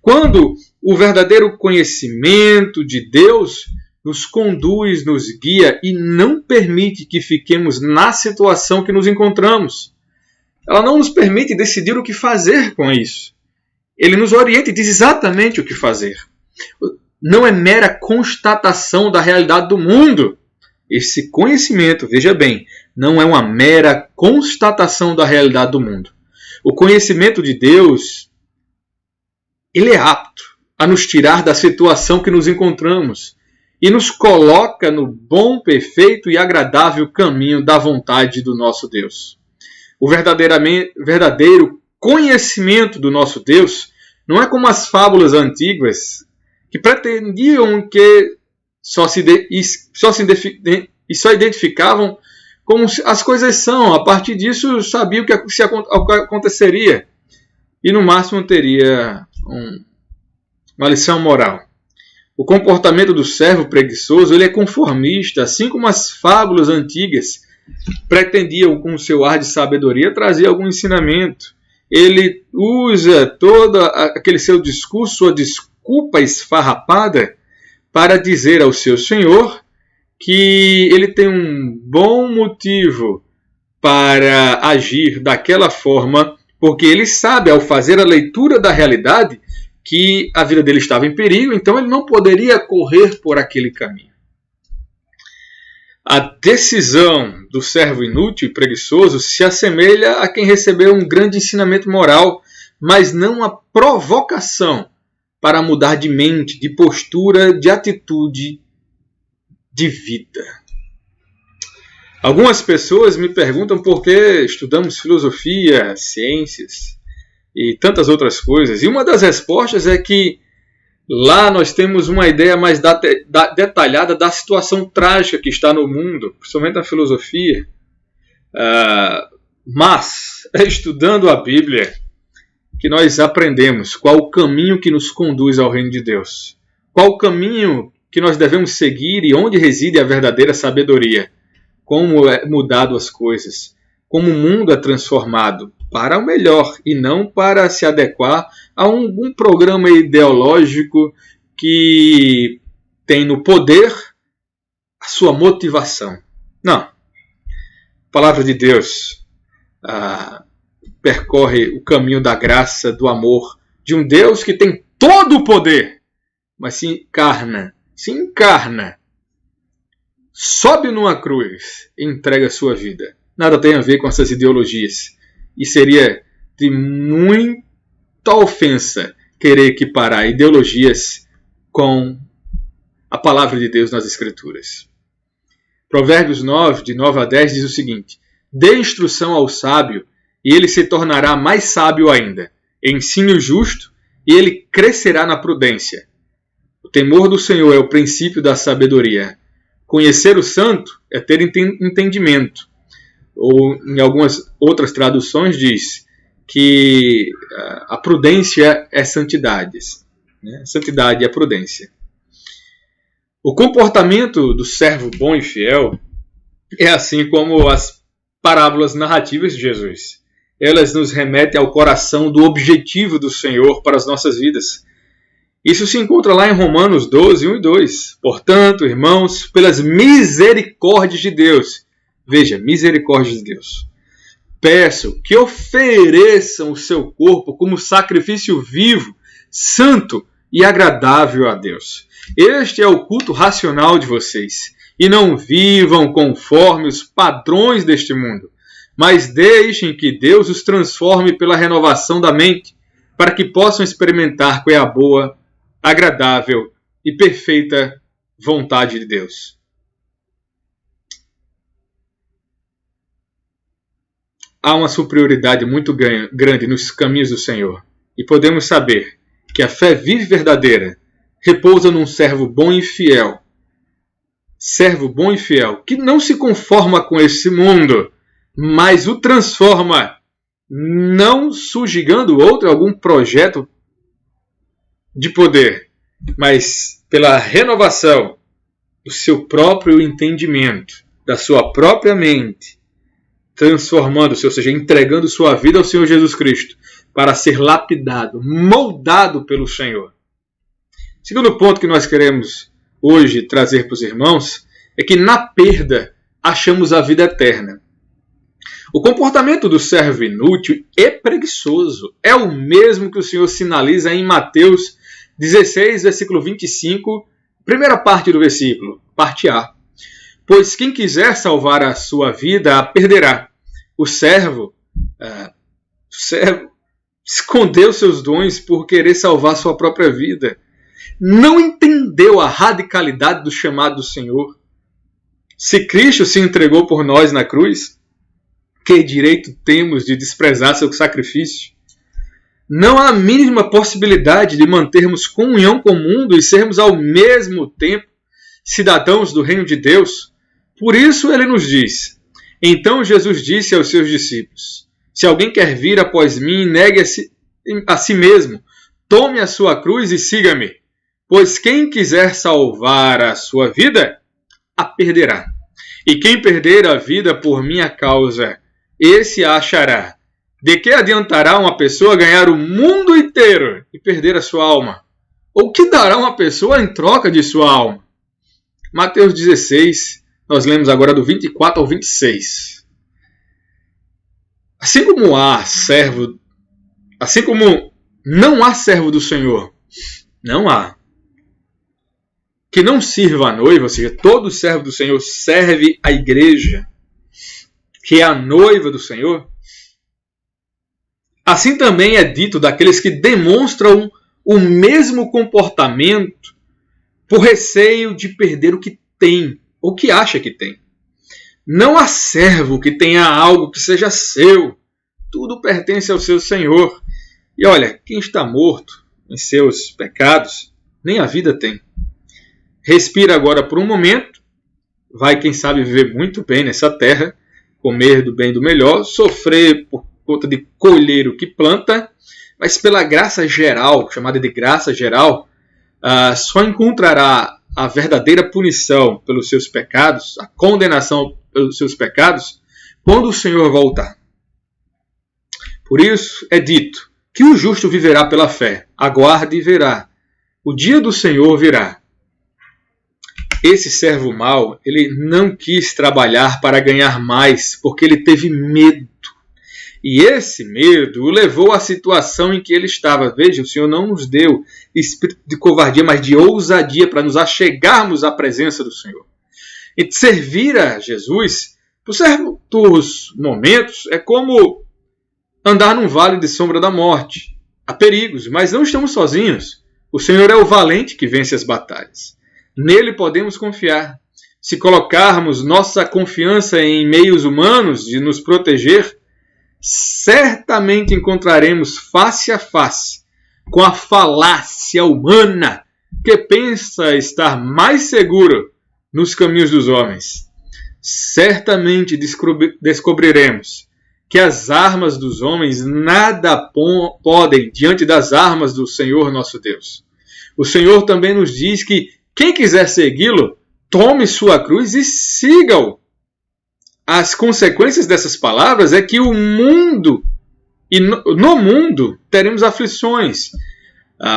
quando o verdadeiro conhecimento de Deus nos conduz, nos guia e não permite que fiquemos na situação que nos encontramos. Ela não nos permite decidir o que fazer com isso. Ele nos orienta e diz exatamente o que fazer. Não é mera constatação da realidade do mundo. Esse conhecimento, veja bem, não é uma mera constatação da realidade do mundo. O conhecimento de Deus Ele é apto a nos tirar da situação que nos encontramos e nos coloca no bom, perfeito e agradável caminho da vontade do nosso Deus. O verdadeiro conhecimento do nosso Deus não é como as fábulas antigas que pretendiam que só identificavam como as coisas são. A partir disso, sabia o que aconteceria e, no máximo, teria uma lição moral. O comportamento do servo preguiçoso ele é conformista, assim como as fábulas antigas pretendiam, com seu ar de sabedoria, trazer algum ensinamento. Ele usa todo aquele seu discurso, sua desculpa esfarrapada, para dizer ao seu senhor que ele tem um bom motivo para agir daquela forma, porque ele sabe, ao fazer a leitura da realidade, que a vida dele estava em perigo, então ele não poderia correr por aquele caminho. A decisão do servo inútil e preguiçoso se assemelha a quem recebeu um grande ensinamento moral, mas não a provocação para mudar de mente, de postura, de atitude, de vida. Algumas pessoas me perguntam por que estudamos filosofia, ciências e tantas outras coisas. E uma das respostas é que lá nós temos uma ideia mais detalhada da situação trágica que está no mundo, principalmente na filosofia. Mas, estudando a Bíblia, que nós aprendemos qual o caminho que nos conduz ao reino de Deus. Qual o caminho que nós devemos seguir e onde reside a verdadeira sabedoria. Como é mudado as coisas. Como o mundo é transformado para o melhor e não para se adequar a um programa ideológico que tem no poder a sua motivação. Não. A palavra de Deus percorre o caminho da graça, do amor, de um Deus que tem todo o poder, mas se encarna, sobe numa cruz e entrega a sua vida. Nada tem a ver com essas ideologias. E seria de muita ofensa querer equiparar ideologias com a palavra de Deus nas Escrituras. Provérbios 9, de 9 a 10, diz o seguinte: dê instrução ao sábio, e ele se tornará mais sábio ainda. Ensine o justo, e ele crescerá na prudência. O temor do Senhor é o princípio da sabedoria. Conhecer o santo é ter entendimento. Ou em algumas outras traduções diz que a prudência é santidade. Né? Santidade é prudência. O comportamento do servo bom e fiel é assim como as parábolas narrativas de Jesus. Elas nos remetem ao coração do objetivo do Senhor para as nossas vidas. Isso se encontra lá em Romanos 12, 1 e 2. Portanto, irmãos, pelas misericórdias de Deus, veja, misericórdia de Deus, peço que ofereçam o seu corpo como sacrifício vivo, santo e agradável a Deus. Este é o culto racional de vocês. E não vivam conforme os padrões deste mundo, mas deixem que Deus os transforme pela renovação da mente, para que possam experimentar qual é a boa, agradável e perfeita vontade de Deus. Há uma superioridade muito grande nos caminhos do Senhor, e podemos saber que a fé viva e verdadeira repousa num servo bom e fiel, que não se conforma com esse mundo, mas o transforma, não subjugando outro algum projeto de poder, mas pela renovação do seu próprio entendimento, da sua própria mente, transformando-se, ou seja, entregando sua vida ao Senhor Jesus Cristo, para ser lapidado, moldado pelo Senhor. Segundo ponto que nós queremos hoje trazer para os irmãos é que na perda achamos a vida eterna. O comportamento do servo inútil e preguiçoso é o mesmo que o Senhor sinaliza em Mateus 16, versículo 25, primeira parte do versículo, parte A. Pois quem quiser salvar a sua vida, a perderá. O servo escondeu seus dons por querer salvar sua própria vida. Não entendeu a radicalidade do chamado do Senhor. Se Cristo se entregou por nós na cruz, que direito temos de desprezar seu sacrifício? Não há a mínima possibilidade de mantermos comunhão com o mundo e sermos ao mesmo tempo cidadãos do reino de Deus. Por isso ele nos diz: então Jesus disse aos seus discípulos: se alguém quer vir após mim, negue a si mesmo, tome a sua cruz e siga-me. Pois quem quiser salvar a sua vida, a perderá. E quem perder a vida por minha causa, esse a achará. De que adiantará uma pessoa ganhar o mundo inteiro e perder a sua alma? Ou que dará uma pessoa em troca de sua alma? Mateus 16, nós lemos agora do 24 ao 26. Assim como não há servo do Senhor, não há, que não sirva a noiva, ou seja, todo servo do Senhor serve a igreja, que é a noiva do Senhor. Assim também é dito daqueles que demonstram o mesmo comportamento por receio de perder o que tem, ou que acha que tem. Não há servo que tenha algo que seja seu. Tudo pertence ao seu Senhor. E olha, quem está morto em seus pecados, nem a vida tem. Respira agora por um momento. Vai, quem sabe, viver muito bem nessa terra, comer do bem e do melhor, sofrer por conta de colher o que planta, mas pela graça geral, chamada de graça geral, só encontrará a verdadeira punição pelos seus pecados, a condenação pelos seus pecados, quando o Senhor voltar. Por isso é dito que o justo viverá pela fé. Aguarde e verá. O dia do Senhor virá. Esse servo mau, ele não quis trabalhar para ganhar mais, porque ele teve medo. E esse medo o levou à situação em que ele estava. Veja, o Senhor não nos deu espírito de covardia, mas de ousadia para nos achegarmos à presença do Senhor. E servir a Jesus, por certos momentos, é como andar num vale de sombra da morte. Há perigos, mas não estamos sozinhos. O Senhor é o valente que vence as batalhas. Nele podemos confiar. Se colocarmos nossa confiança em meios humanos de nos proteger, certamente encontraremos face a face com a falácia humana que pensa estar mais seguro nos caminhos dos homens. Certamente descobriremos que as armas dos homens nada podem diante das armas do Senhor nosso Deus. O Senhor também nos diz que quem quiser segui-lo, tome sua cruz e siga-o. As consequências dessas palavras é que o mundo, e no mundo, teremos aflições.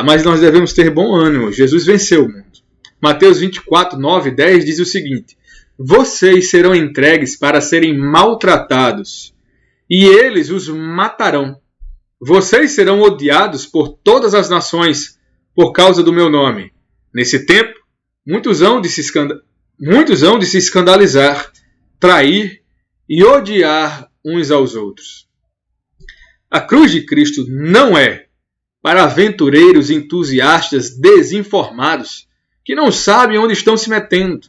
Mas nós devemos ter bom ânimo. Jesus venceu o mundo. Mateus 24, 9 e 10 diz o seguinte: vocês serão entregues para serem maltratados, e eles os matarão. Vocês serão odiados por todas as nações por causa do meu nome. Nesse tempo, muitos hão de se escandalizar, trair e odiar uns aos outros. A cruz de Cristo não é para aventureiros entusiastas desinformados que não sabem onde estão se metendo.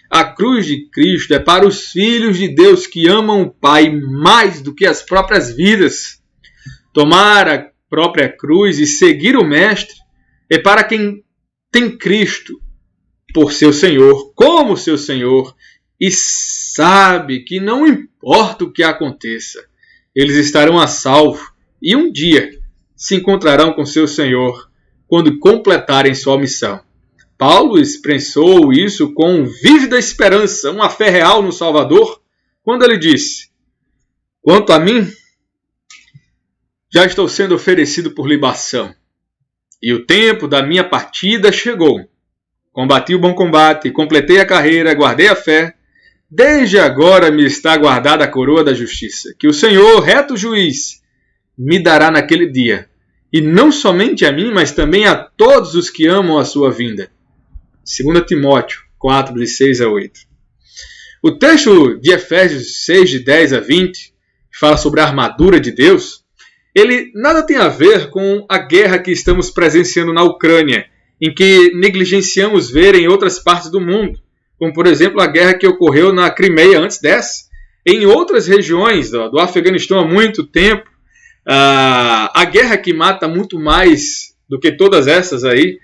A cruz de Cristo é para os filhos de Deus que amam o Pai mais do que as próprias vidas. Tomar a própria cruz e seguir o Mestre é para quem tem Cristo por seu Senhor, como seu Senhor, e sabe que não importa o que aconteça, eles estarão a salvo e um dia se encontrarão com seu Senhor quando completarem sua missão. Paulo expressou isso com vívida esperança, uma fé real no Salvador, quando ele disse: quanto a mim, já estou sendo oferecido por libação, e o tempo da minha partida chegou. Combati o bom combate, completei a carreira, guardei a fé. Desde agora me está guardada a coroa da justiça, que o Senhor, reto juiz, me dará naquele dia. E não somente a mim, mas também a todos os que amam a sua vinda. 2 Timóteo 4, de 6 a 8. O texto de Efésios 6, de 10 a 20, que fala sobre a armadura de Deus, ele nada tem a ver com a guerra que estamos presenciando na Ucrânia, em que negligenciamos ver em outras partes do mundo, como por exemplo a guerra que ocorreu na Crimeia antes dessa, em outras regiões do Afeganistão há muito tempo, a guerra que mata muito mais do que todas essas aí,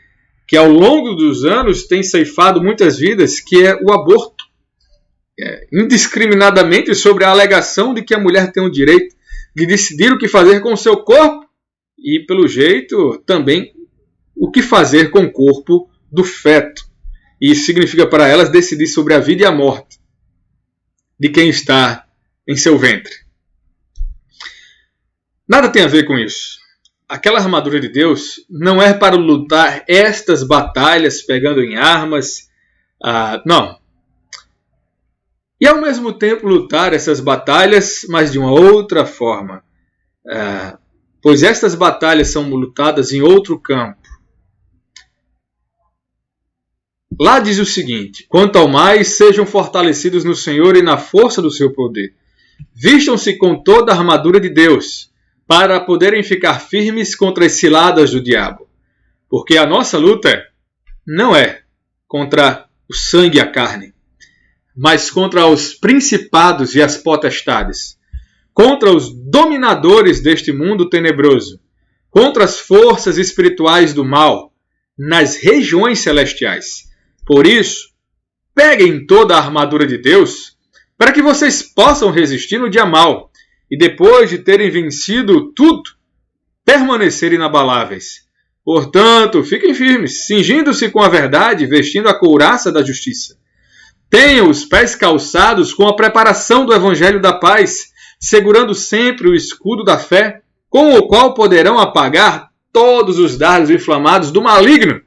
que ao longo dos anos tem ceifado muitas vidas, que é o aborto. Indiscriminadamente sobre a alegação de que a mulher tem o direito de decidir o que fazer com o seu corpo e, pelo jeito, também o que fazer com o corpo do feto. E isso significa para elas decidir sobre a vida e a morte de quem está em seu ventre. Nada tem a ver com isso. Aquela armadura de Deus não é para lutar estas batalhas pegando em armas. Não. E ao mesmo tempo lutar essas batalhas, mas de uma outra forma. Pois estas batalhas são lutadas em outro campo. Lá diz o seguinte: quanto ao mais, sejam fortalecidos no Senhor e na força do seu poder. Vistam-se com toda a armadura de Deus, para poderem ficar firmes contra as ciladas do diabo. Porque a nossa luta não é contra o sangue e a carne, mas contra os principados e as potestades, contra os dominadores deste mundo tenebroso, contra as forças espirituais do mal, nas regiões celestiais. Por isso, peguem toda a armadura de Deus, para que vocês possam resistir no dia mau, e depois de terem vencido tudo, permanecerem inabaláveis. Portanto, fiquem firmes, cingindo-se com a verdade, vestindo a couraça da justiça. Tenham os pés calçados com a preparação do evangelho da paz, segurando sempre o escudo da fé, com o qual poderão apagar todos os dardos inflamados do maligno.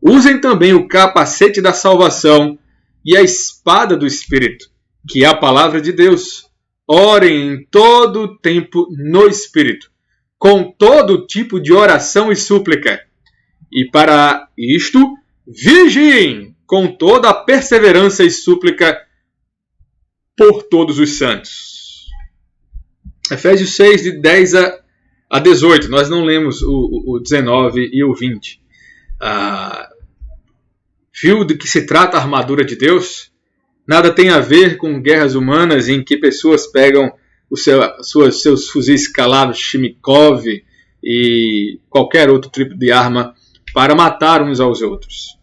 Usem também o capacete da salvação e a espada do Espírito, que é a palavra de Deus. Orem em todo o tempo no Espírito, com todo tipo de oração e súplica. E para isto, vigiem com toda a perseverança e súplica por todos os santos. Efésios 6, de 10 a 18. Nós não lemos o 19 e o 20. Viu de que se trata a armadura de Deus? Nada tem a ver com guerras humanas em que pessoas pegam seus fuzis Kalashnikov e qualquer outro tipo de arma para matar uns aos outros.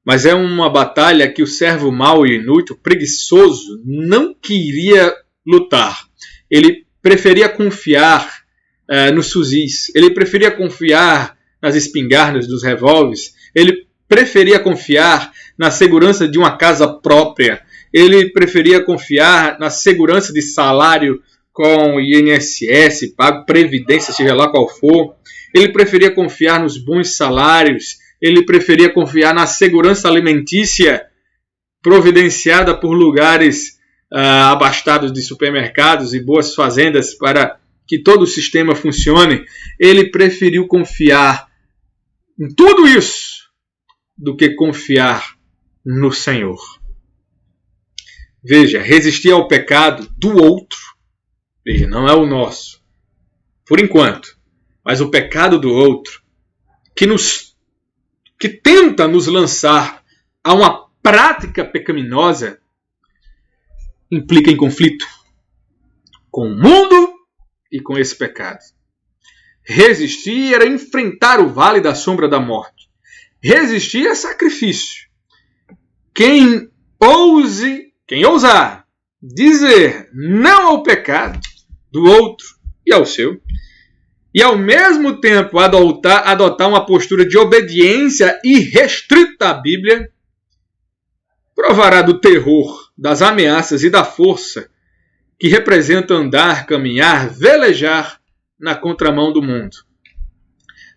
Mas é uma batalha que o servo mau e inútil, preguiçoso, não queria lutar. Ele preferia confiar nos fuzis, ele preferia confiar nas espingardas dos revólveres, ele preferia confiar na segurança de uma casa própria, ele preferia confiar na segurança de salário com INSS, pago, previdência, seja lá qual for, ele preferia confiar nos bons salários, ele preferia confiar na segurança alimentícia providenciada por lugares abastados de supermercados e boas fazendas para que todo o sistema funcione. Ele preferiu confiar em tudo isso do que confiar no Senhor. Veja, resistir ao pecado do outro, veja, não é o nosso, por enquanto, mas o pecado do outro, que tenta nos lançar a uma prática pecaminosa, implica em conflito com o mundo e com esse pecado. Resistir era enfrentar o vale da sombra da morte. Resistir é sacrifício. Quem ousar dizer não ao pecado do outro e ao seu, e ao mesmo tempo adotar uma postura de obediência irrestrita à Bíblia, provará do terror, das ameaças e da força que representa andar, caminhar, velejar na contramão do mundo.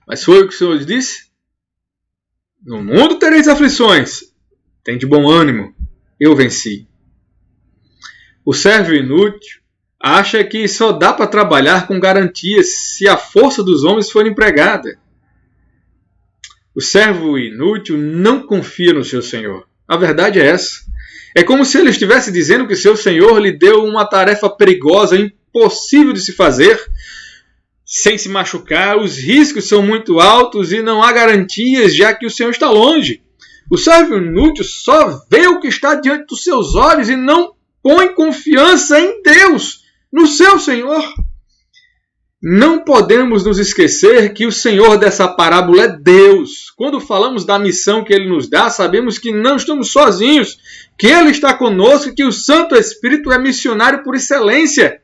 Mas foi o que o Senhor disse? No mundo tereis aflições. Tem de bom ânimo, eu venci. O servo inútil acha que só dá para trabalhar com garantias se a força dos homens for empregada. O servo inútil não confia no seu Senhor. A verdade é essa. É como se ele estivesse dizendo que seu Senhor lhe deu uma tarefa perigosa, impossível de se fazer sem se machucar, os riscos são muito altos e não há garantias, já que o Senhor está longe. O servo inútil só vê o que está diante dos seus olhos e não põe confiança em Deus, no seu Senhor. Não podemos nos esquecer que o Senhor dessa parábola é Deus. Quando falamos da missão que Ele nos dá, sabemos que não estamos sozinhos, que Ele está conosco, que o Santo Espírito é missionário por excelência.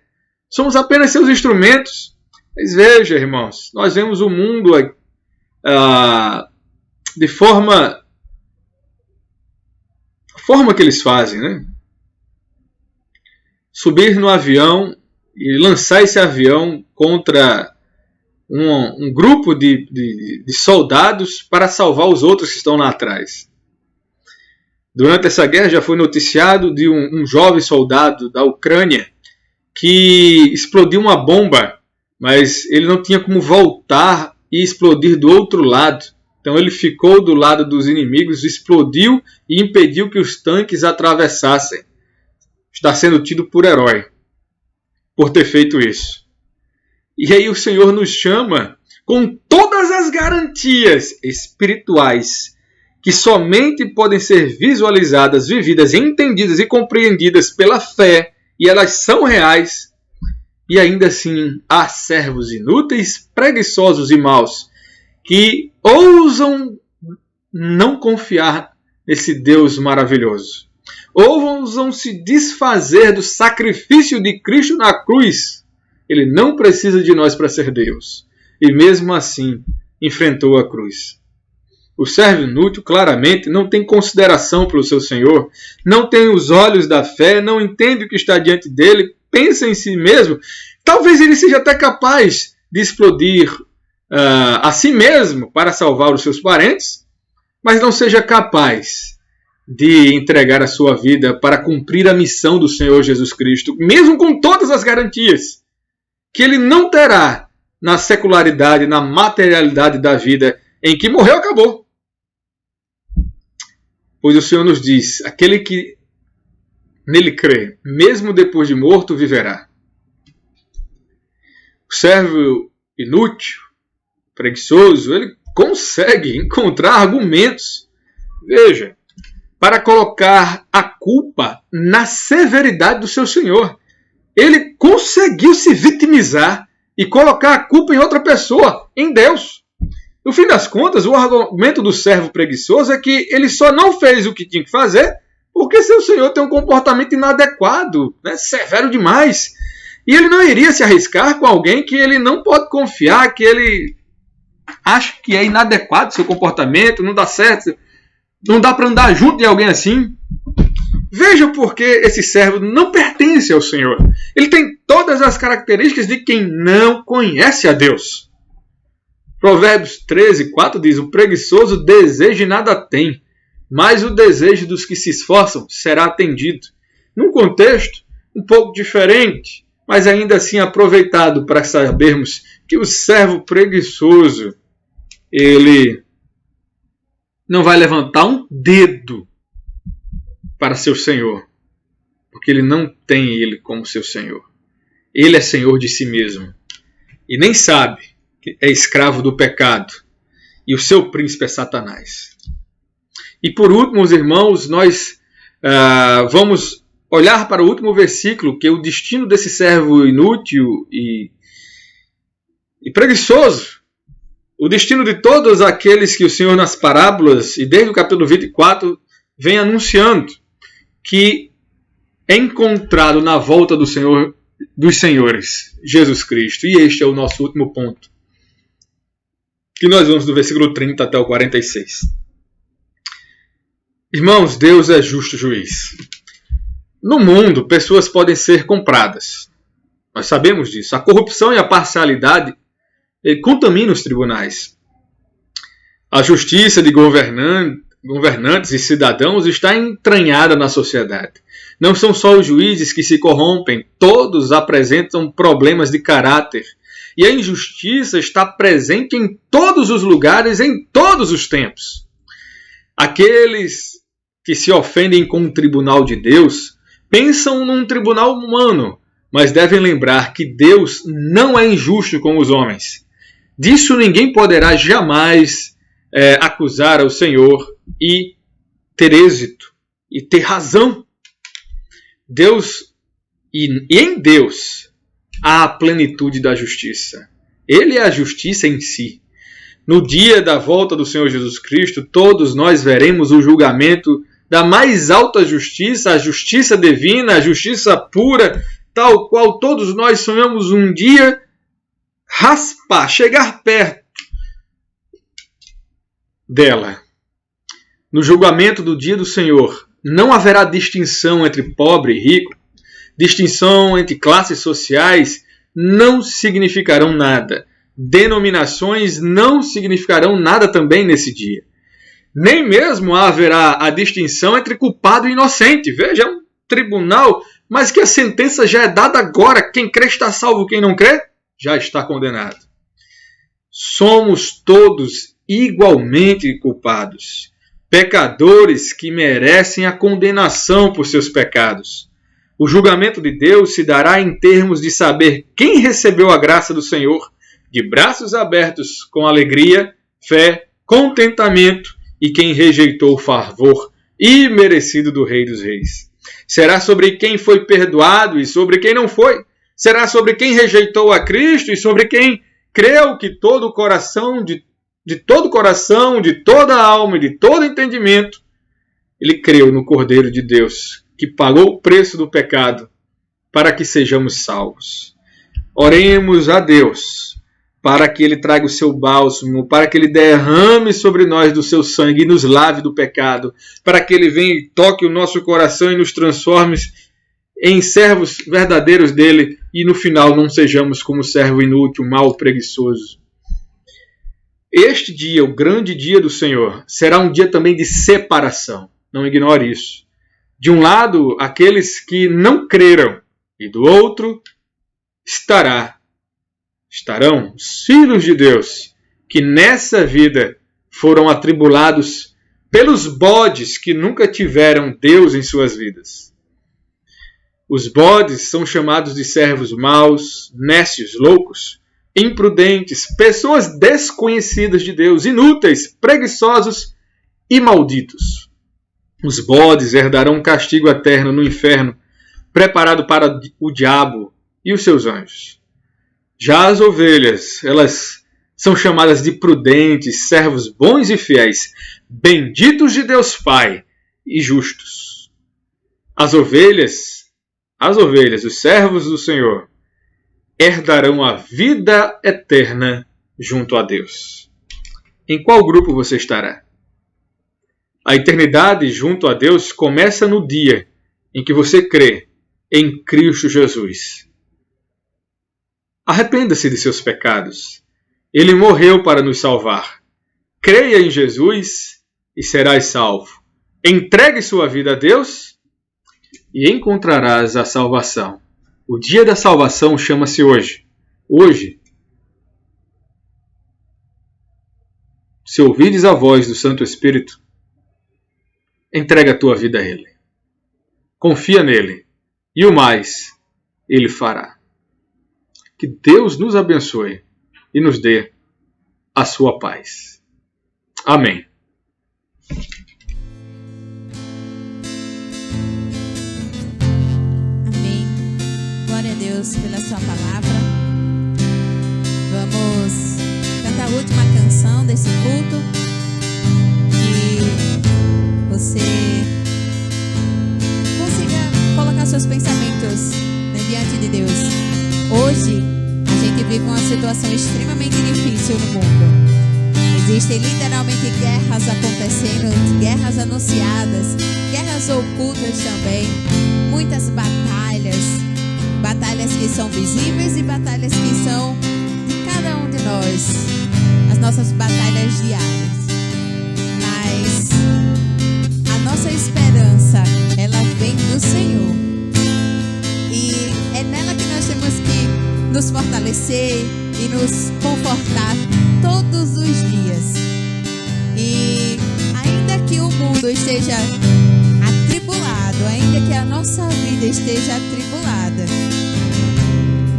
Somos apenas seus instrumentos. Mas veja, irmãos, nós vemos o mundo de forma que eles fazem, né? Subir no avião e lançar esse avião contra um grupo de soldados para salvar os outros que estão lá atrás. Durante essa guerra já foi noticiado de um jovem soldado da Ucrânia que explodiu uma bomba, mas ele não tinha como voltar e explodir do outro lado. Então ele ficou do lado dos inimigos, explodiu e impediu que os tanques atravessassem. Está sendo tido por herói por ter feito isso. E aí o Senhor nos chama com todas as garantias espirituais que somente podem ser visualizadas, vividas, entendidas e compreendidas pela fé, e elas são reais. E ainda assim há servos inúteis, preguiçosos e maus que ousam não confiar nesse Deus maravilhoso. Ousam se desfazer do sacrifício de Cristo na cruz. Ele não precisa de nós para ser Deus. E mesmo assim enfrentou a cruz. O servo inútil claramente não tem consideração pelo seu Senhor, não tem os olhos da fé, não entende o que está diante dele, pensa em si mesmo. Talvez ele seja até capaz de explodir a si mesmo para salvar os seus parentes, mas não seja capaz de entregar a sua vida para cumprir a missão do Senhor Jesus Cristo, mesmo com todas as garantias que ele não terá na secularidade, na materialidade da vida em que morreu, acabou. Pois o Senhor nos diz, aquele que nele crê, mesmo depois de morto, viverá. O servo inútil, preguiçoso, ele consegue encontrar argumentos, veja, para colocar a culpa na severidade do seu Senhor. Ele conseguiu se vitimizar e colocar a culpa em outra pessoa, em Deus. No fim das contas, o argumento do servo preguiçoso é que ele só não fez o que tinha que fazer porque seu Senhor tem um comportamento inadequado, né, severo demais. E ele não iria se arriscar com alguém que ele não pode confiar, que ele acha que é inadequado seu comportamento, não dá certo, não dá para andar junto de alguém assim. Veja porque esse servo não pertence ao Senhor. Ele tem todas as características de quem não conhece a Deus. Provérbios 13:4 diz, o preguiçoso deseja e nada tem, mas o desejo dos que se esforçam será atendido. Num contexto um pouco diferente, mas ainda assim aproveitado para sabermos que o servo preguiçoso, ele não vai levantar um dedo para seu Senhor, porque ele não tem ele como seu Senhor. Ele é Senhor de si mesmo e nem sabe que é escravo do pecado e o seu príncipe é Satanás. E por último, os irmãos, nós vamos olhar para o último versículo, que é o destino desse servo inútil e preguiçoso. O destino de todos aqueles que o Senhor nas parábolas, e desde o capítulo 24, vem anunciando, que é encontrado na volta do Senhor dos Senhores, Jesus Cristo. E este é o nosso último ponto, que nós vamos do versículo 30 até o 46. Irmãos, Deus é justo juiz. No mundo, pessoas podem ser compradas. Nós sabemos disso. A corrupção e a parcialidade contaminam os tribunais. A justiça de governantes e cidadãos está entranhada na sociedade. Não são só os juízes que se corrompem, todos apresentam problemas de caráter. E a injustiça está presente em todos os lugares, em todos os tempos. Aqueles que se ofendem com o tribunal de Deus pensam num tribunal humano, mas devem lembrar que Deus não é injusto com os homens. Disso ninguém poderá jamais acusar ao Senhor e ter êxito e ter razão. Deus, e em Deus há a plenitude da justiça. Ele é a justiça em si. No dia da volta do Senhor Jesus Cristo, todos nós veremos o julgamento da mais alta justiça, a justiça divina, a justiça pura, tal qual todos nós sonhamos um dia raspar, chegar perto dela. No julgamento do dia do Senhor, não haverá distinção entre pobre e rico, distinção entre classes sociais não significarão nada. Denominações não significarão nada também nesse dia. Nem mesmo haverá a distinção entre culpado e inocente. Veja, é um tribunal, mas que a sentença já é dada agora. Quem crê está salvo, quem não crê já está condenado. Somos todos igualmente culpados, pecadores que merecem a condenação por seus pecados. O julgamento de Deus se dará em termos de saber quem recebeu a graça do Senhor de braços abertos com alegria, fé, contentamento, e quem rejeitou o favor imerecido do Rei dos Reis. Será sobre quem foi perdoado e sobre quem não foi. Será sobre quem rejeitou a Cristo e sobre quem creu que todo o coração, de todo coração, de toda alma e de todo entendimento, ele creu no Cordeiro de Deus, que pagou o preço do pecado para que sejamos salvos. Oremos a Deus para que Ele traga o seu bálsamo, para que Ele derrame sobre nós do seu sangue e nos lave do pecado, para que Ele venha e toque o nosso coração e nos transforme em servos verdadeiros dEle e no final não sejamos como servo inútil, mau, preguiçoso. Este dia, o grande dia do Senhor, será um dia também de separação. Não ignore isso. De um lado, aqueles que não creram, e do outro estarão os filhos de Deus, que nessa vida foram atribulados pelos bodes que nunca tiveram Deus em suas vidas. Os bodes são chamados de servos maus, nécios, loucos, imprudentes, pessoas desconhecidas de Deus, inúteis, preguiçosos e malditos. Os bodes herdarão um castigo eterno no inferno, preparado para o diabo e os seus anjos. Já as ovelhas, elas são chamadas de prudentes, servos bons e fiéis, benditos de Deus Pai e justos. As ovelhas, os servos do Senhor, herdarão a vida eterna junto a Deus. Em qual grupo você estará? A eternidade junto a Deus começa no dia em que você crê em Cristo Jesus. Arrependa-se de seus pecados. Ele morreu para nos salvar. Creia em Jesus e serás salvo. Entregue sua vida a Deus e encontrarás a salvação. O dia da salvação chama-se hoje. Hoje, se ouvires a voz do Santo Espírito, entrega a tua vida a Ele. Confia nele e o mais Ele fará. Que Deus nos abençoe e nos dê a sua paz. Amém. Amém. Glória a Deus pela sua palavra. Vamos cantar a última canção desse culto. Que você consiga colocar seus pensamentos diante de Deus. Hoje, a gente vive uma situação extremamente difícil no mundo. Existem literalmente guerras acontecendo, guerras anunciadas, guerras ocultas também, muitas batalhas que são visíveis e batalhas que são de cada um de nós, as nossas batalhas diárias. Mas a nossa esperança, ela vem do Senhor. E é nela que nós temos que nos fortalecer e nos confortar todos os dias. E ainda que o mundo esteja atribulado, ainda que a nossa vida esteja atribulada,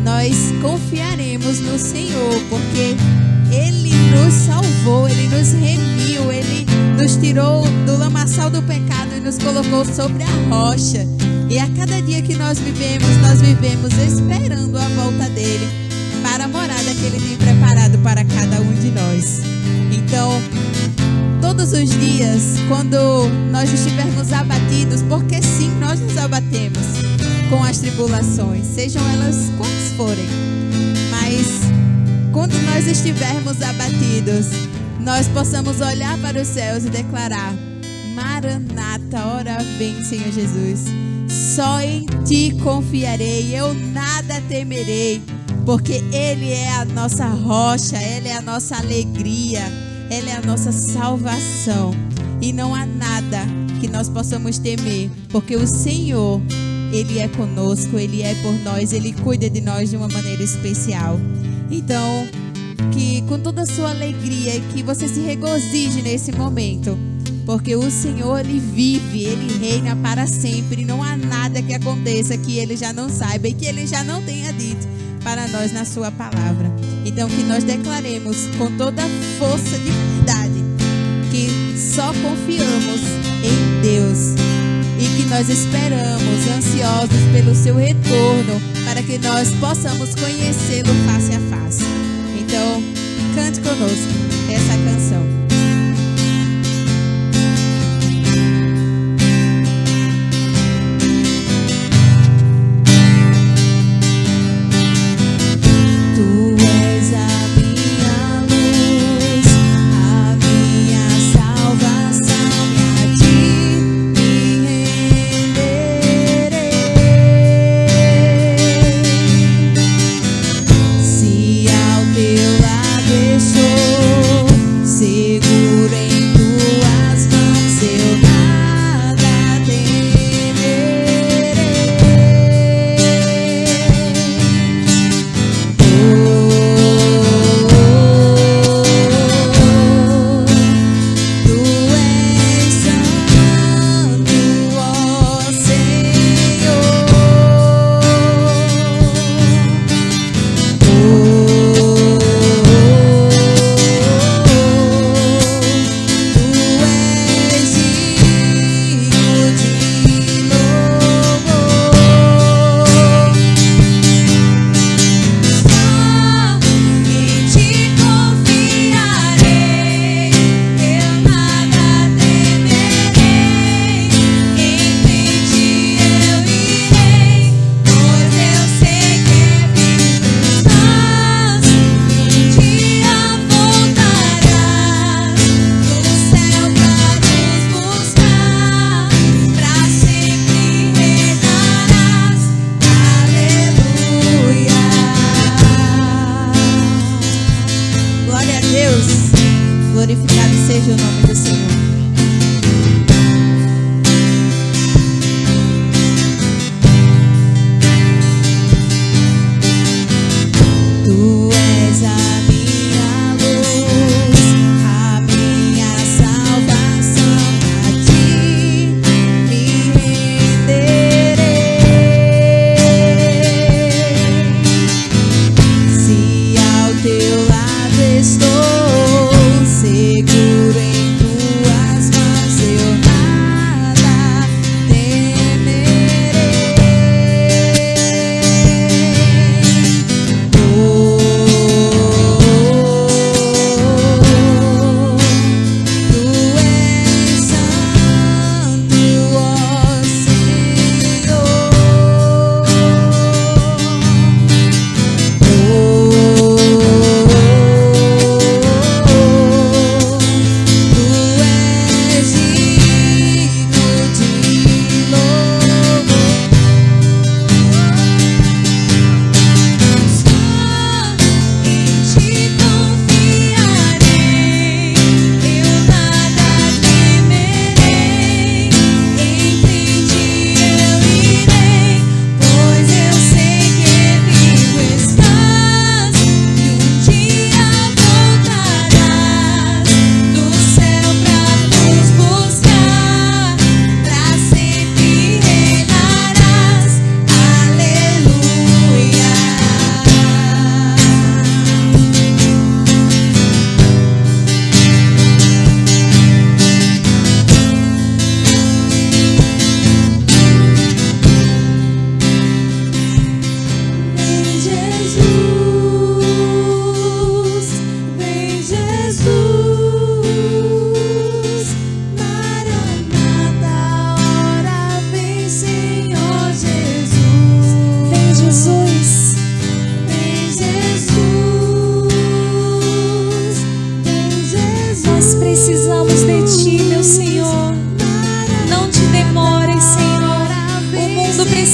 nós confiaremos no Senhor, porque Ele nos salvou, Ele nos remiu, Ele nos tirou do lamaçal do pecado e nos colocou sobre a rocha. E a cada dia que nós vivemos esperando a volta dEle para a morada que Ele tem preparado para cada um de nós. Então, todos os dias, quando nós estivermos abatidos, porque sim, nós nos abatemos com as tribulações, sejam elas quantas forem, mas quando nós estivermos abatidos, nós possamos olhar para os céus e declarar: Maranata, ora vem, Senhor Jesus. Só em Ti confiarei, eu nada temerei, porque Ele é a nossa rocha, Ele é a nossa alegria, Ele é a nossa salvação. E não há nada que nós possamos temer, porque o Senhor, Ele é conosco, Ele é por nós, Ele cuida de nós de uma maneira especial. Então, que com toda a sua alegria, que você se regozije nesse momento, porque o Senhor, Ele vive, Ele reina para sempre, e não há nada que aconteça que Ele já não saiba e que Ele já não tenha dito para nós na sua palavra. Então, que nós declaremos com toda a força de verdade que só confiamos em Deus e que nós esperamos, ansiosos pelo seu retorno, para que nós possamos conhecê-lo face a face. Então, cante conosco essa canção. Se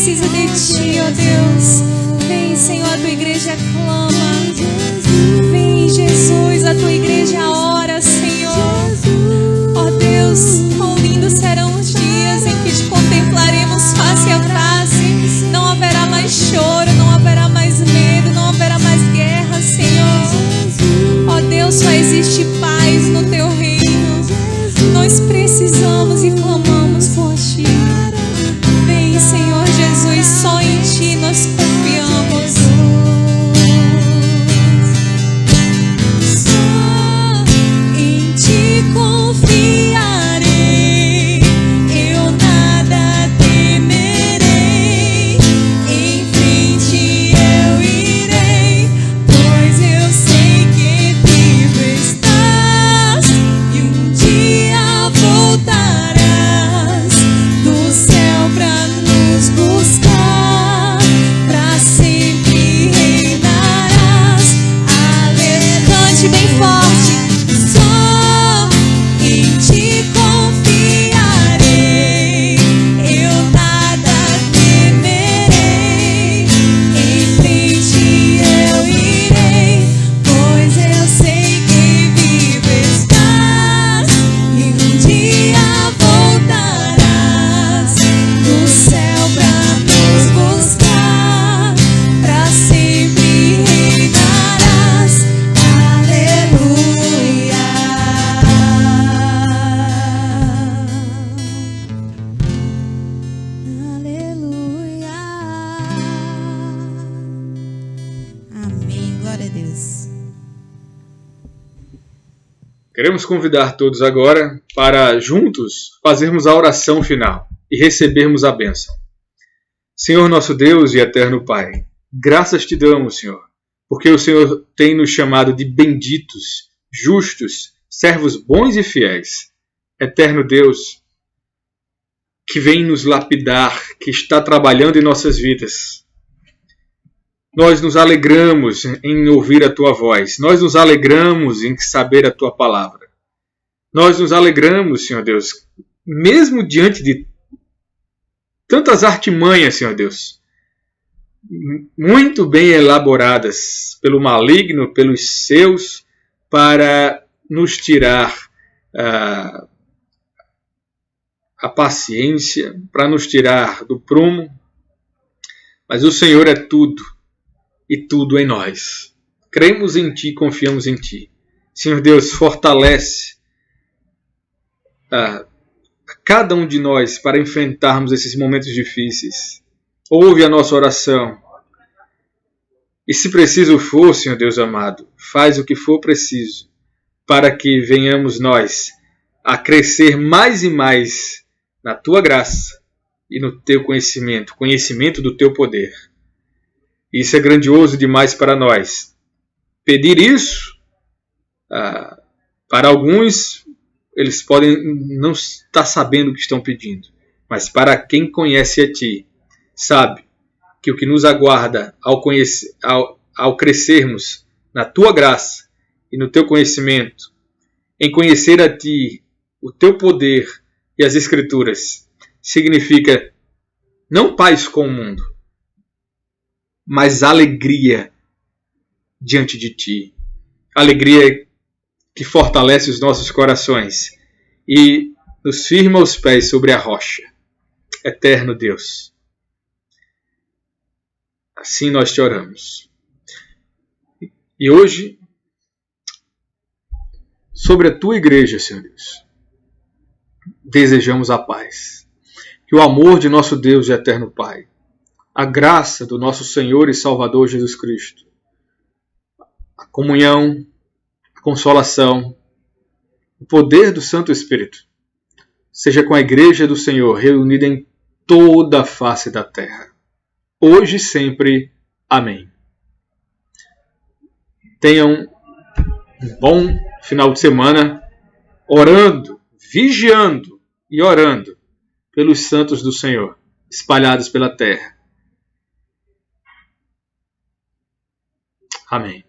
precisa de Ti, ó Deus. Vem, Senhor, a Tua igreja clama. Vem, Jesus, a Tua igreja ora, Senhor. Ó Deus, quão lindos serão os dias em que Te contemplaremos face a face. Não haverá mais choro, não haverá mais medo, não haverá mais guerra, Senhor. Ó Deus, só existe paz no Teu reino. Nós precisamos e clamamos por Ti. Vem, Senhor Jesus, só em Ti nós confiamos. Só em Ti confiarei, eu nada temerei. Em frente eu irei, pois eu sei que vivo estás e um dia voltarás do céu pra nos buscar, pra sempre reinarás. Aleluia. Cante bem forte. Só em Ti confiarei, eu nada temerei. Em frente eu irei, pois eu sei que vivo estás e um dia voltarás do céu pra nos buscar, pra sempre reinarás. Aleluia. Aleluia. Amém. Glória a Deus. Queremos convidar todos agora para juntos fazermos a oração final e recebermos a bênção. Senhor nosso Deus e eterno Pai, graças Te damos, Senhor, porque o Senhor tem nos chamado de benditos, justos, servos bons e fiéis. Eterno Deus, que vem nos lapidar, que está trabalhando em nossas vidas. Nós nos alegramos em ouvir a Tua voz. Nós nos alegramos em saber a Tua palavra. Nós nos alegramos, Senhor Deus, mesmo diante de tantas artimanhas, Senhor Deus, muito bem elaboradas pelo maligno, pelos seus, para nos tirar a paciência, para nos tirar do prumo. Mas o Senhor é tudo e tudo em nós. Cremos em Ti, confiamos em Ti. Senhor Deus, fortalece a cada um de nós para enfrentarmos esses momentos difíceis. Ouve a nossa oração. E se preciso for, Senhor Deus amado, faz o que for preciso para que venhamos nós a crescer mais e mais na Tua graça e no Teu conhecimento, conhecimento do Teu poder. Isso é grandioso demais para nós. Pedir isso, para alguns, eles podem não estar sabendo o que estão pedindo. Mas para quem conhece a Ti, sabe que o que nos aguarda ao crescermos na Tua graça e no Teu conhecimento, em conhecer a Ti, o Teu poder e as Escrituras, significa não paz com o mundo, mas alegria diante de Ti. Alegria que fortalece os nossos corações e nos firma os pés sobre a rocha. Eterno Deus, assim nós Te oramos. E hoje, sobre a Tua igreja, Senhor Deus, desejamos a paz. Que o amor de nosso Deus e eterno Pai, a graça do nosso Senhor e Salvador Jesus Cristo, a comunhão, a consolação, o poder do Santo Espírito, seja com a igreja do Senhor reunida em toda a face da terra, hoje e sempre. Amém. Tenham um bom final de semana, orando, vigiando e orando pelos santos do Senhor, espalhados pela terra. Amém.